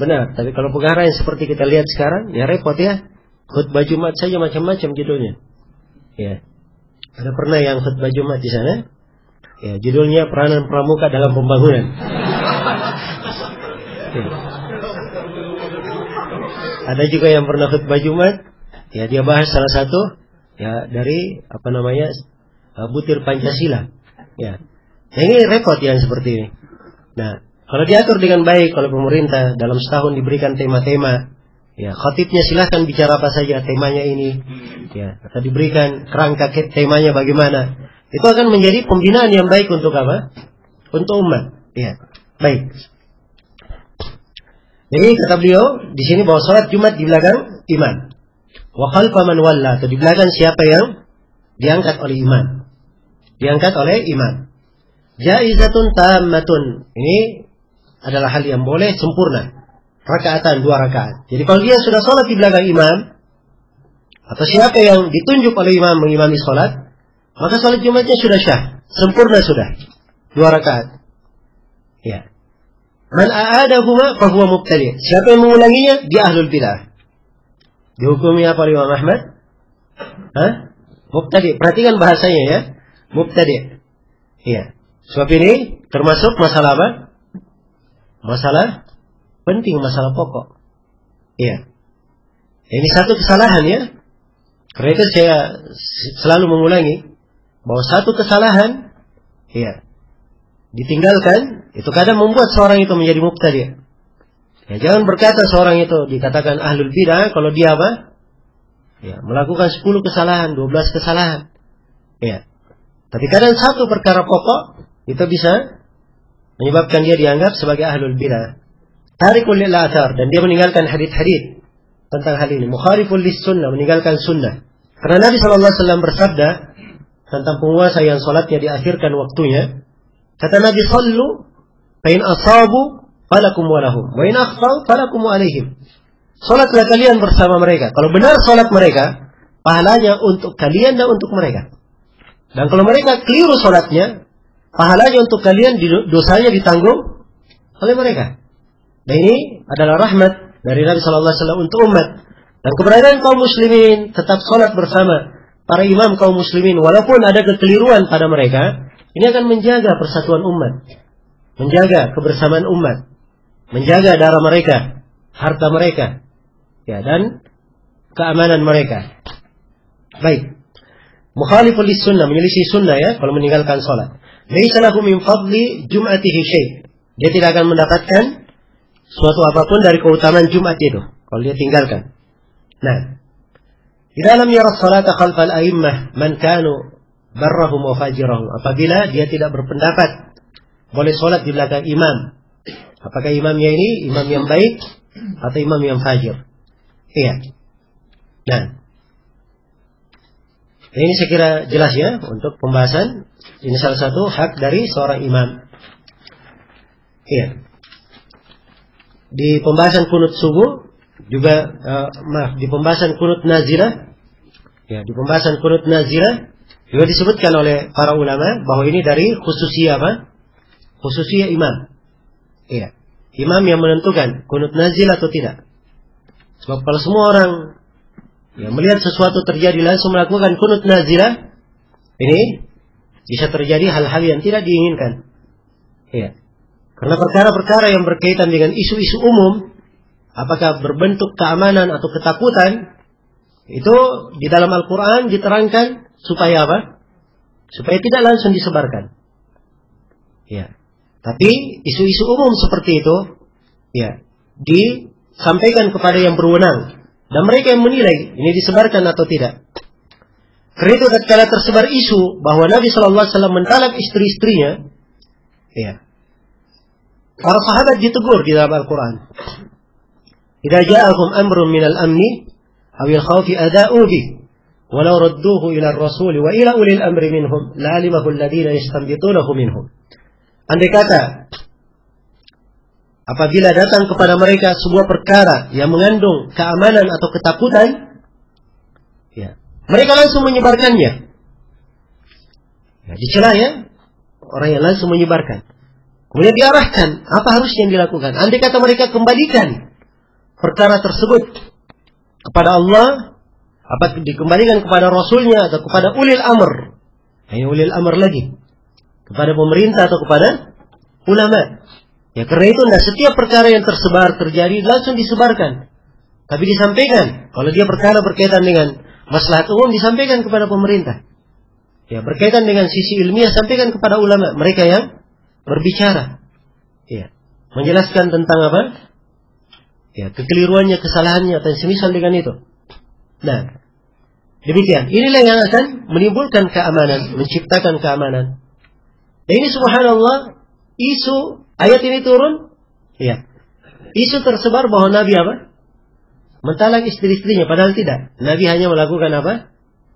Benar. Tapi kalau pengarahan seperti kita lihat sekarang, ya repot ya. Khutbah Jumat saja macam-macam judulnya. Ya, ada pernah yang khutbah Jumat di sana? Ya, judulnya peranan pramuka dalam pembangunan. Ya. Ada juga yang pernah khutbah Jumat, ya dia bahas salah satu ya dari butir Pancasila. Ya. Nah, ini repot yang seperti ini. Nah, kalau diatur dengan baik, kalau pemerintah dalam setahun diberikan tema-tema, ya, khatibnya silahkan bicara apa saja temanya ini, ya, atau diberikan kerangka temanya bagaimana, itu akan menjadi pembinaan yang baik untuk apa? Untuk umat. Ya, baik. Jadi kata beliau di sini bahwa sholat Jumat di belakang imam, wa khalfa man walla, atau di belakang siapa yang diangkat oleh imam, diangkat oleh imam. Jaizatun tammatun, ini adalah hal yang boleh sempurna. Rakaatan, 2 rakaat. Jadi kalau dia sudah sholat di belakang imam, atau siapa yang ditunjuk oleh imam mengimami sholat, maka sholat Jumatnya sudah syah, sempurna sudah, 2 rakaat. Ya. Man a'adahuma fahuwa mubtadi'. Siapa yang mengulanginya, dia ahlul bidah. Dihukumi apa oleh Imam Ahmad? Mubtadi'. Perhatikan bahasanya ya, mubtadi'. Iya. Sebab ini termasuk masalah apa? Masalah penting, masalah pokok. Iya. Ini satu kesalahan ya. Karena itu saya selalu mengulangi bahwa satu kesalahan, ya, ditinggalkan, itu kadang membuat seorang itu menjadi mubtadi'. Ya, jangan berkata seorang itu dikatakan ahlul bidah kalau dia apa? Ya, melakukan 10 kesalahan, 12 kesalahan. Ya. Tapi kadang satu perkara pokok itu bisa menyebabkan dia dianggap sebagai ahlul bidah. Tarikul lil athar, dan dia meninggalkan hadits-hadits tentang hal ini. Mukhalifun lis sunnah, meninggalkan sunnah. Karena Nabi SAW bersabda tentang penguasa yang sholatnya diakhirkan waktunya. Kata Nabi, sallu fa in asabu falakum wa lahum wa in akhtau falakum wa alaihim. Sholatlah kalian bersama mereka. Kalau benar sholat mereka, pahalanya untuk kalian dan untuk mereka. Dan kalau mereka keliru sholatnya, pahalanya untuk kalian, dosanya ditanggung oleh mereka. Dan ini adalah rahmat dari Nabi SAW untuk umat. Dan keberadaan kaum muslimin tetap sholat bersama para imam kaum muslimin, walaupun ada kekeliruan pada mereka, ini akan menjaga persatuan umat, menjaga kebersamaan umat, menjaga darah mereka, harta mereka, ya, dan keamanan mereka. Baik. Mukhalifun lis sunnah, menyelisih sunnah, ya, kalau meninggalkan sholat. Laisa lahu min fadli jum'atihi syai'. Dia tidak akan mendapatkan suatu apapun dari keutamaan Jumat itu kalau dia tinggalkan. Nah, di dalam yara salata khalfal a'immah man kanu barrahum wa fajirahum. Apabila dia tidak berpendapat boleh sholat di belakang imam, apakah imamnya ini imam yang baik atau imam yang fajir? Iya. Nah, ini saya kira jelas, ya, untuk pembahasan. Ini salah satu hak dari seorang imam. Iya. Di pembahasan kunut subuh juga, di pembahasan kunut nazilah, ya, di pembahasan kunut nazilah juga disebutkan oleh para ulama bahwa ini dari khususiyah apa? Khususiyah imam. Iya. Imam yang menentukan kunut nazilah atau tidak. Sebab kalau semua orang, ya, melihat sesuatu terjadi langsung melakukan kunut nazilah, ini bisa terjadi hal-hal yang tidak diinginkan. Iya. Karena perkara-perkara yang berkaitan dengan isu-isu umum, apakah berbentuk keamanan atau ketakutan, itu di dalam Al-Quran diterangkan supaya apa? Supaya tidak langsung disebarkan. Ya. Tapi isu-isu umum seperti itu, ya, disampaikan kepada yang berwenang, dan mereka yang menilai ini disebarkan atau tidak. Karena itu tatkala tersebar isu bahwa Nabi SAW mentalak istri-istrinya, ya, para sahabat ditegur di dalam Al-Quran. Idza ja'akum amrun minal amni awil khawfi ada'u bih walau radduhu ila ar-rasul wa ila ulil amri minhum la'alimahu alladhina yastanbitunahu minhum. Andai kata apabila datang kepada mereka sebuah perkara yang mengandung keamanan atau ketakutan, ya, mereka langsung menyebarkannya. Ya, dicela, ya, orang yang langsung menyebarkan. Kemudian diarahkan apa harus yang dilakukan. Andai kata mereka kembalikan perkara tersebut kepada Allah, apa dikembalikan kepada Rasulnya atau kepada ulil amr. Ini ulil amr lagi, kepada pemerintah atau kepada ulama. Ya, karena itu tidak setiap perkara yang tersebar terjadi langsung disebarkan, tapi disampaikan. Kalau dia perkara berkaitan dengan maslahat umum, disampaikan kepada pemerintah. Ya, berkaitan dengan sisi ilmiah, sampaikan kepada ulama, mereka yang berbicara, ya, menjelaskan tentang apa, ya, kekeliruannya, kesalahannya, atau semisal dengan itu. Nah, demikian. Inilah yang akan menimbulkan keamanan, menciptakan keamanan. Dan ini subhanallah, isu ayat ini turun, ya, isu tersebar bahwa Nabi apa? Mentalak istri-istrinya, padahal tidak. Nabi hanya melakukan apa?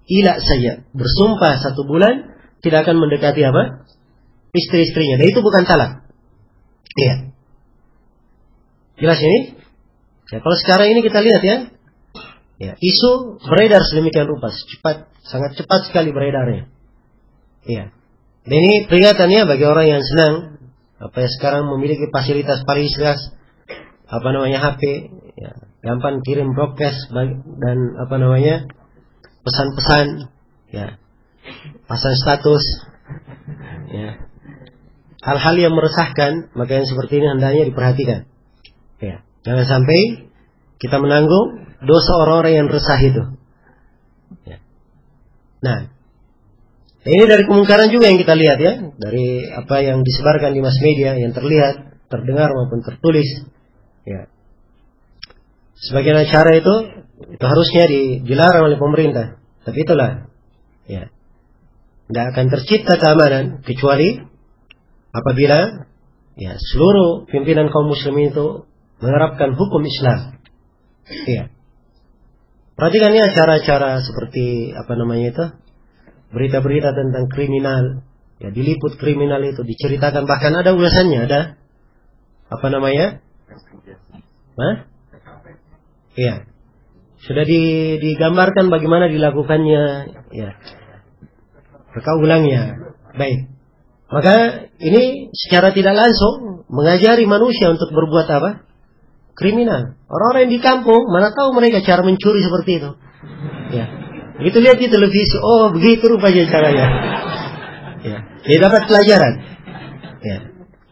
Ila saja, bersumpah 1 bulan tidak akan mendekati apa? Istri-istrinya. Dan itu bukan talak. Iya. Jelas ini? Ya, kalau sekarang ini kita lihat, ya, ya, isu beredar sedemikian rupa, sangat cepat sekali beredarnya. Iya. Dan ini peringatannya bagi orang yang senang, apa ya, sekarang memiliki fasilitas, apa namanya, HP, ya, gampang kirim broadcast dan apa namanya, pesan-pesan, ya, pasang status, ya. Hal-hal yang meresahkan, maka yang seperti ini hendaknya diperhatikan. Ya, jangan sampai kita menanggung dosa orang-orang yang resah itu. Ya. Nah, ini dari kemungkaran juga yang kita lihat, ya, dari apa yang disebarkan di mass media, yang terlihat, terdengar maupun tertulis. Ya. Sebagian acara itu harusnya dilarang oleh pemerintah. Tapi itulah, ya, tidak akan tercipta keamanan kecuali apabila, ya, seluruh pimpinan kaum muslimin itu menerapkan hukum Islam. Iya. Perhatikan ya cara-cara seperti apa namanya itu, berita-berita tentang kriminal, ya diliput kriminal itu diceritakan, bahkan ada ulasannya, ada apa namanya? Iya, sudah digambarkan bagaimana dilakukannya, ya, reka ulangnya. Baik, maka ini secara tidak langsung mengajari manusia untuk berbuat apa? Kriminal. Orang-orang yang di kampung mana tahu mereka cara mencuri seperti itu. Ya. Begitu lihat di televisi, oh begitu rupanya caranya. Ya. Dia dapat pelajaran. Ya.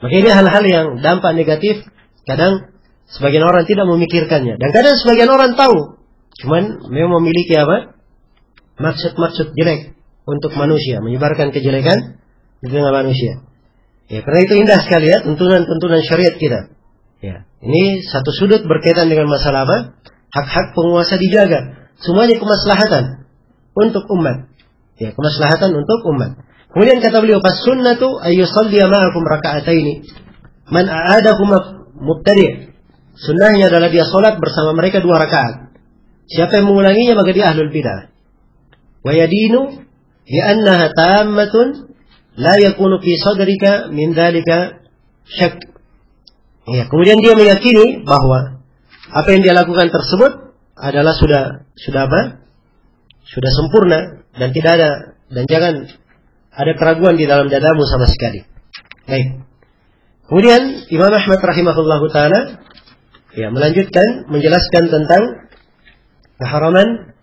Maka ini hal-hal yang dampak negatif. Kadang sebagian orang tidak memikirkannya, dan kadang sebagian orang tahu, cuman memang memiliki apa? Maksud-maksud jelek untuk manusia, menyebarkan kejelekan di tengah manusia. Ya, karena itu indah sekali ya tuntunan syariat kita. Ya, ini satu sudut berkaitan dengan masalah apa? Hak-hak penguasa dijaga. Semuanya kemaslahatan untuk umat. Ya, kemaslahatan untuk umat. Kemudian kata beliau, "Fas sunnatu ayyusalli ma'akum raka'ataini. Man a'adakum mubtadi'." Sunnahnya adalah dia salat bersama mereka 2 rakaat. Siapa yang mengulanginya maka dia ahlul bidah. Wa yadinu bi annaha tammatun la yakunu fi sadrika min dzalika syak. Ya, kemudian dia meyakini bahwa apa yang dia lakukan tersebut adalah sudah apa? Sudah sempurna dan tidak ada, dan jangan ada keraguan di dalam dadamu sama sekali. Baik. Kemudian Imam Ahmad rahimahullahu taala ya melanjutkan menjelaskan tentang keharaman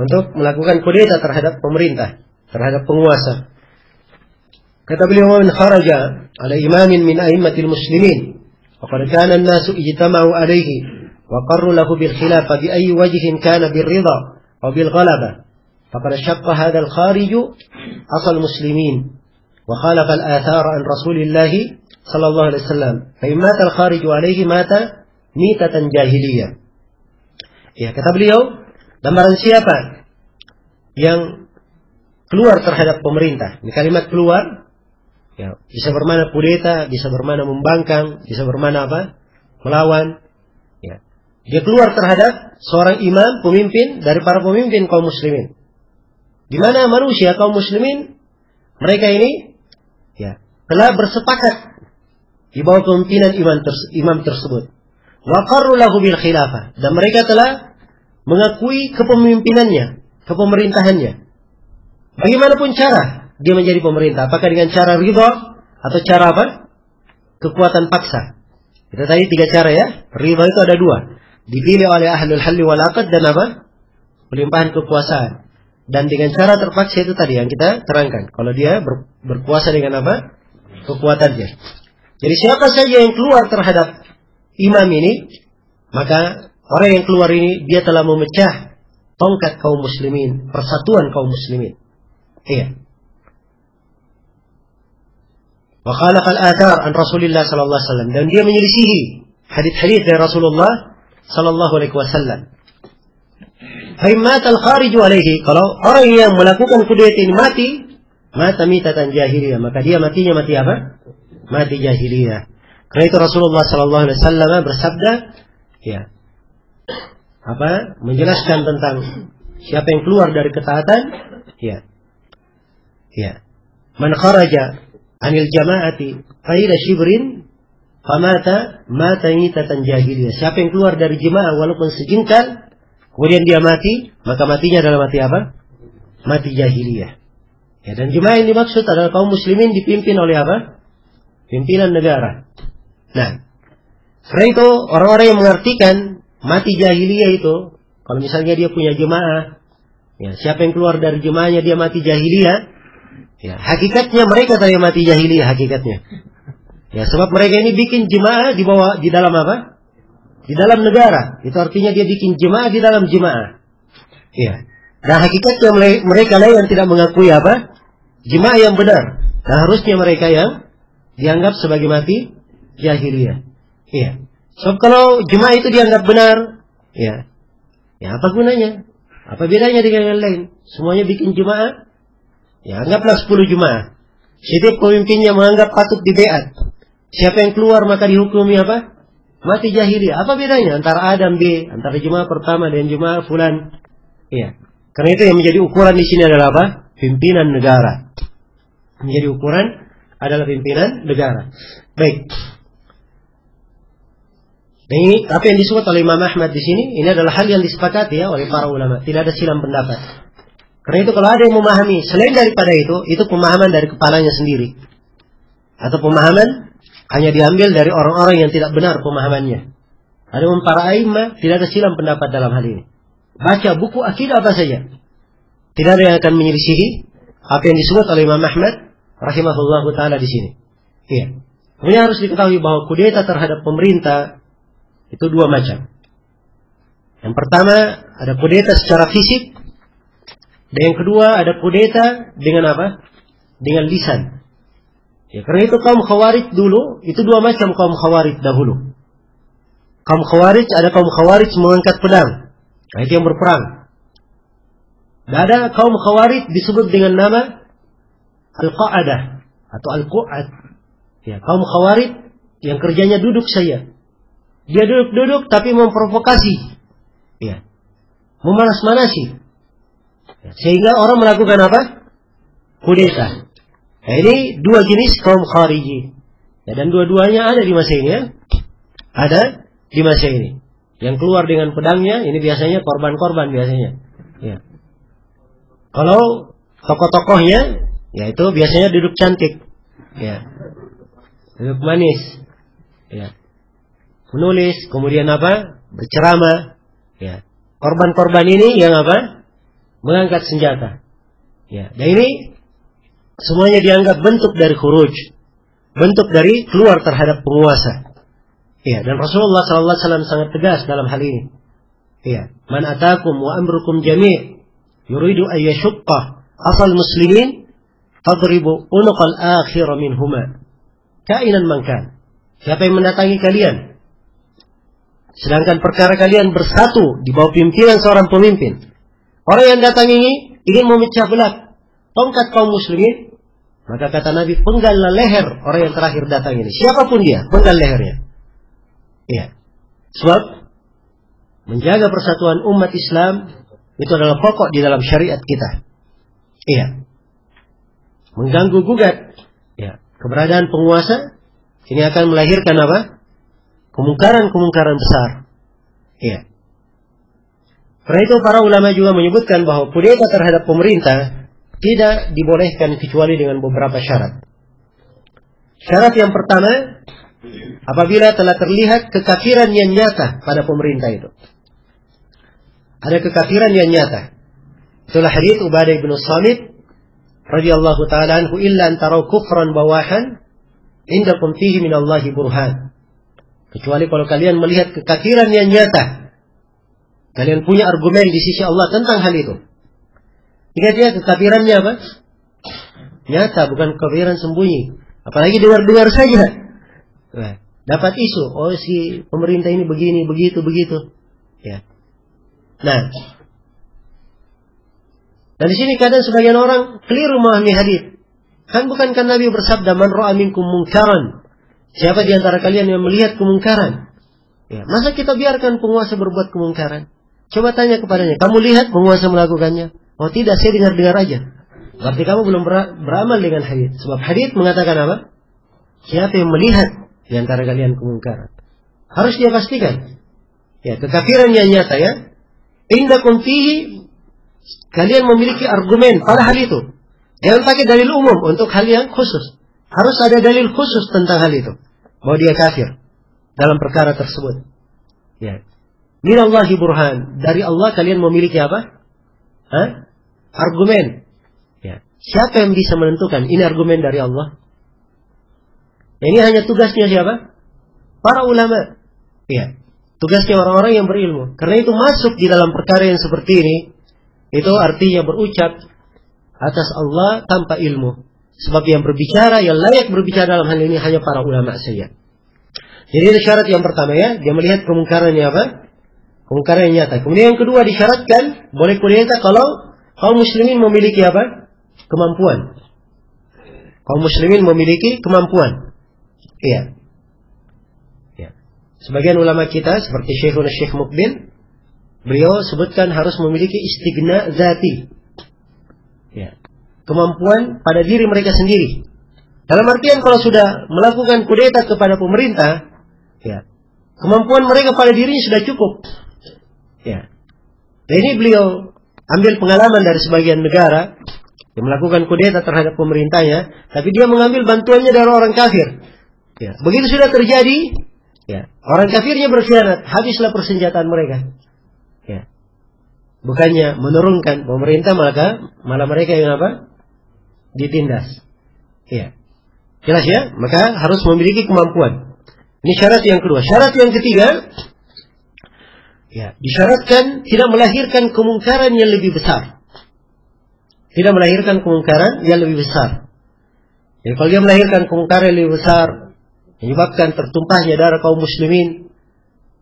untuk melakukan kudeta terhadap pemerintah, terhadap penguasa. Kata beliau, "Man kharaja ala imamin min a'immatil muslimin وقد كان الناس اجتمعوا عليه وقروا له بالخلافة بأي وجه كان بالرضا أو بالغلبة فقد شق هذا الخارج أصل المسلمين وخالف الآثار عن رسول الله صلى الله عليه وسلم فإن مات الخارج عليه مات ميتة جاهلية." Ya, kata beliau, dan barang siapa yang keluar terhadap pemerintah, ini kalimat keluar ya, bisa bermana kudeta, bisa bermana membangkang, bisa bermana apa? Melawan. Ya. Dia keluar terhadap seorang imam, pemimpin dari para pemimpin kaum muslimin. Di mana manusia kaum muslimin mereka ini ya telah bersepakat di bawah kepemimpinan imam tersebut. Wa qarru lahu bil khilafah, dan mereka telah mengakui kepemimpinannya, kepemerintahannya. Bagaimanapun cara dia menjadi pemerintah, apakah dengan cara ridha atau cara apa? Kekuatan paksa. Kita tadi 3 cara ya. Ridha itu ada 2. Dipilih oleh ahlul halli wal aqd dan apa? Pelimpahan kekuasaan. Dan dengan cara terpaksa itu tadi yang kita terangkan. Kalau dia berkuasa dengan apa? Kekuatannya. Jadi siapa saja yang keluar terhadap imam ini, maka orang yang keluar ini dia telah memecah tongkat kaum muslimin, persatuan kaum muslimin. Iya. Wa khalaqa al-athar an Rasulillah sallallahu alaihi wasallam, dan dia menyelisihi hadis-hadis dari Rasulullah sallallahu alaihi wasallam. Fa imma al-kharij alaihi, kalau orang yang melakukan kudeta ini mati, mata mitatan jahiliyah, maka dia matinya mati apa? Mati jahiliyah. Karena itu Rasulullah sallallahu alaihi wasallam bersabda, ya. Menjelaskan tentang siapa yang keluar dari ketaatan, ya. Ya. Man kharaja anil jama'ati qaila shibrin famata mata mitatan jahiliyah. Siapa yang keluar dari jemaah walaupun sejengkal kemudian dia mati, maka matinya adalah mati apa? Mati jahiliyah. Ya, dan jemaah yang dimaksud adalah kaum muslimin dipimpin oleh apa? Pimpinan negara. Nah, karena itu orang-orang yang mengartikan mati jahiliyah itu, kalau misalnya dia punya jemaah, ya, siapa yang keluar dari jemaahnya dia mati jahiliyah. Ya, hakikatnya mereka saya mati jahiliyah hakikatnya. Ya, sebab mereka ini bikin jemaah di dalam apa? Di dalam negara. Itu artinya dia bikin jemaah di dalam jemaah. Ya. Dan hakikatnya mereka lah yang tidak mengakui apa? Jemaah yang benar. Dan harusnya mereka yang dianggap sebagai mati jahiliyah. Iya. Sebab kalau jemaah itu dianggap benar, ya. Ya, apa gunanya? Apa bedanya dengan yang lain? Semuanya bikin jemaah. Ya, anggaplah 10 jemaah. Setiap pemimpinnya menganggap patut dibeat. Siapa yang keluar maka dihukumi apa? Mati jahiliyah. Apa bedanya antara A dan B, antara jemaah pertama dan jemaah fulan? Iya. Karena itu yang menjadi ukuran di sini adalah apa? Pimpinan negara. Menjadi ukuran adalah pimpinan negara. Baik. Nah, ini apa yang disebut oleh Imam Ahmad di sini, ini adalah hal yang disepakati ya oleh para ulama. Tidak ada silang pendapat. Karena itu kalau ada yang memahami selain daripada itu pemahaman dari kepalanya sendiri. Atau pemahaman hanya diambil dari orang-orang yang tidak benar pemahamannya. Adapun para a'immah tidak ada silang pendapat dalam hal ini. Baca buku akidah apa saja, tidak ada yang akan menyelisihi apa yang disebut oleh Imam Ahmad rahimahullahu taala di sini. Iya. Kemudian harus diketahui bahwa kudeta terhadap pemerintah itu dua macam. Yang pertama ada kudeta secara fisik, dan yang kedua ada kudeta dengan apa? Dengan lisan. Ya, karena itu kaum Khawarij dulu itu dua macam kaum Khawarij dahulu. Kaum Khawarij ada kaum Khawarij mengangkat pedang, nah, itu yang berperang. Dan ada kaum Khawarij disebut dengan nama Al-Qa'adah atau Al-Qu'ad. Ya, kaum Khawarij yang kerjanya duduk saja. Dia duduk-duduk tapi memprovokasi. Ya. Memanas-manasi. Ya, sehingga orang melakukan apa? Kudeta. Nah, ini dua jenis kaum Khariji. Ya, dan dua-duanya ada di masa ini ya. Ada di masa ini. Yang keluar dengan pedangnya ini biasanya korban-korban biasanya. Ya. Kalau tokoh-tokohnya ya itu biasanya duduk cantik. Ya. Duduk manis. Ya. Menulis, kemudian apa? Berceramah. Ya. Korban-korban ini yang apa? Mengangkat senjata. Ya. Dan ini semuanya dianggap bentuk dari khuruj, bentuk dari keluar terhadap penguasa. Ya. Dan Rasulullah SAW sangat tegas dalam hal ini. Ya. Man atakum wa amrukum jami' yuridu an yashqa asal muslimin fadribu unuqal akhir minhuma kainan man kan. Siapa yang mendatangi kalian sedangkan perkara kalian bersatu di bawah pimpinan seorang pemimpin, orang yang datang ini ingin memecah belah tongkat kaum muslimin, maka kata Nabi, penggallah leher orang yang terakhir datang ini, siapapun dia, penggal lehernya. Iya. Sebab menjaga persatuan umat Islam itu adalah pokok di dalam syariat kita. Iya. Mengganggu gugat ya keberadaan penguasa ini akan melahirkan apa? Kemungkaran-kemungkaran besar. Iya. Karena itu para ulama juga menyebutkan bahwa kudeta terhadap pemerintah tidak dibolehkan kecuali dengan beberapa syarat. Syarat yang pertama, apabila telah terlihat kekafiran yang nyata pada pemerintah itu. Ada kekafiran yang nyata. Itulah hadits Ubadah bin Samit radhiyallahu taala anhu, illa an taraw kufran bawahan indakum fihi minallahi burhan. Kecuali kalau kalian melihat kekafiran yang nyata, kalian punya argumen di sisi Allah tentang hal itu. Ingat ya, kekafirannya apa? Nyata, bukan kekafiran sembunyi. Apalagi dengar-dengar saja. Nah, dapat isu, oh si pemerintah ini begini, begitu. Ya. Nah, dan di sini kadang sebagian orang keliru memahami hadis. Kan bukankah Nabi bersabda, man ra'a minkum munkaran? Siapa di antara kalian yang melihat kemungkaran? Ya, masa kita biarkan penguasa berbuat kemungkaran? Coba tanya kepadanya, kamu lihat penguasa melakukannya? Oh tidak, saya dengar-dengar aja. Berarti kamu belum beramal dengan hadis. Sebab hadis mengatakan apa? Siapa yang melihat di antara kalian kemungkaran? Harus dia pastikan. Ya, kekafiran yang nyata ya. Indakum fihi, kalian memiliki argumen pada hal itu. Jangan pakai dalil umum untuk hal yang khusus. Harus ada dalil khusus tentang hal itu, bahwa dia kafir dalam perkara tersebut. Ya. Minallahi burhan, dari Allah kalian memiliki apa? Argumen. Ya. Siapa yang bisa menentukan ini argumen dari Allah? Ini hanya tugasnya siapa? Para ulama. Ya. Tugasnya orang-orang yang berilmu. Karena itu masuk di dalam perkara yang seperti ini, itu artinya berucap atas Allah tanpa ilmu. Sebab yang berbicara, yang layak berbicara dalam hal ini hanya para ulama saja. Jadi itu syarat yang pertama ya, dia melihat kemungkarannya apa? Kemungkaran yang nyata. Kemudian yang kedua disyaratkan boleh kudeta kalau kaum muslimin memiliki apa? Kemampuan. Kaum muslimin memiliki kemampuan. Iya. Ya. Sebagian ulama kita seperti Syekh Mukbil beliau sebutkan harus memiliki istighna zati. Ya. Kemampuan pada diri mereka sendiri. Dalam artian kalau sudah melakukan kudeta kepada pemerintah, ya, kemampuan mereka pada dirinya sudah cukup. Ya. Nah, ini beliau ambil pengalaman dari sebagian negara yang melakukan kudeta terhadap pemerintahnya, tapi dia mengambil bantuannya dari orang kafir. Ya. Begitu sudah terjadi, ya, orang kafirnya berkhianat, habislah persenjataan mereka. Ya. Bukannya menurunkan pemerintah, malah mereka yang apa? Ditindas. Ya. Jelas ya? Maka harus memiliki kemampuan. Ini syarat yang kedua. Syarat yang ketiga, ya, disyaratkan tidak melahirkan kemungkaran yang lebih besar. Tidak melahirkan kemungkaran yang lebih besar. Jadi kalau dia melahirkan kemungkaran yang lebih besar, menyebabkan tertumpahnya darah kaum muslimin,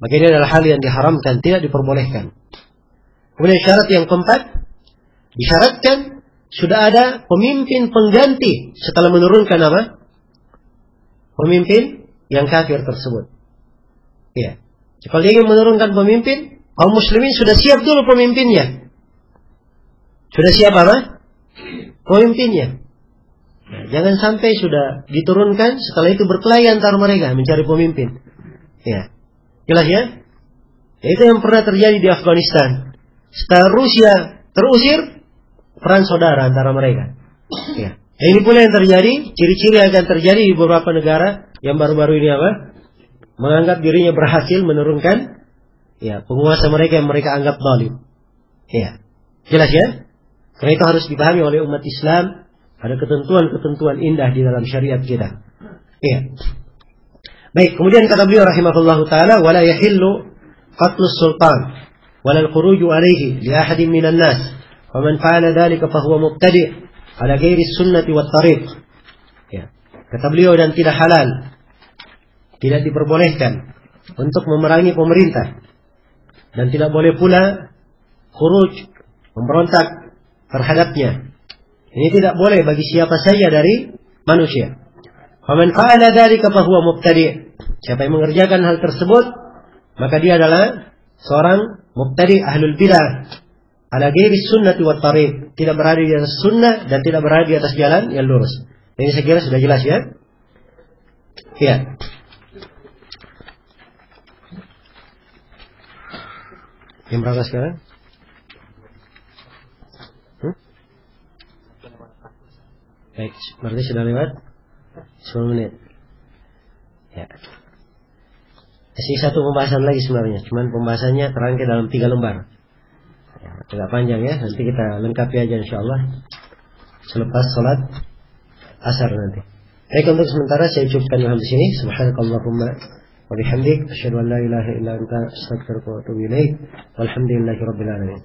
maka ini adalah hal yang diharamkan, tidak diperbolehkan. Kemudian syarat yang keempat, disyaratkan sudah ada pemimpin pengganti setelah menurunkan apa? Pemimpin yang kafir tersebut. Ya. Kalau dia ingin menurunkan pemimpin, kaum muslimin sudah siap dulu pemimpinnya. Sudah siap apa? Pemimpinnya. Nah, jangan sampai sudah diturunkan, setelah itu berkelahi antara mereka mencari pemimpin. Ya. Jelas ya? Ya, itu yang pernah terjadi di Afghanistan. Setelah Rusia terusir, perang saudara antara mereka. Ya. Nah, ini pula yang terjadi, ciri-ciri yang akan terjadi di beberapa negara yang baru-baru ini apa? Menganggap dirinya berhasil menurunkan, ya, penguasa mereka yang mereka anggap zalim. Ya. Jelas ya? Karena itu harus dipahami oleh umat Islam, ada ketentuan-ketentuan indah di dalam syariat kita. Ya. Baik, kemudian kata beliau rahimahullahu taala, wala yahillu qatlus sultan wala al-khuruju alaihi li ahadin minan nas. Wa man fa'ala dhalika fa huwa mubtadi' ala ghairi sunnati wat tariq. Ya. Kata beliau, dan tidak halal, tidak diperbolehkan untuk memerangi pemerintah, dan tidak boleh pula khuruj, memberontak terhadapnya. Ini tidak boleh bagi siapa saja dari manusia. Faman fa'ala dzalika fa huwa mubtadi'. Siapa yang mengerjakan hal tersebut, maka dia adalah seorang mubtadi', ahlul bidah, ala ghairi sunnati wat tariq, tidak berada di atas sunnah dan tidak berada di atas jalan yang lurus. Ini saya kira sudah jelas ya. Ya. Yang berapa sekarang? Baik, berarti sudah lewat 10 menit. Ya. Masih satu pembahasan lagi sebenarnya, cuman pembahasannya terangkai dalam 3 lembar. Ya, agak panjang ya, nanti kita lengkapi aja insyaallah selepas sholat asar nanti. Baik, untuk sementara saya cukupkan sampai sini. Subhanakallahumma wa bihamdik, asyhadu an la ilaha illa anta, astaghfiruka wa atubu ilaik. Walhamdulillahirabbil alamin.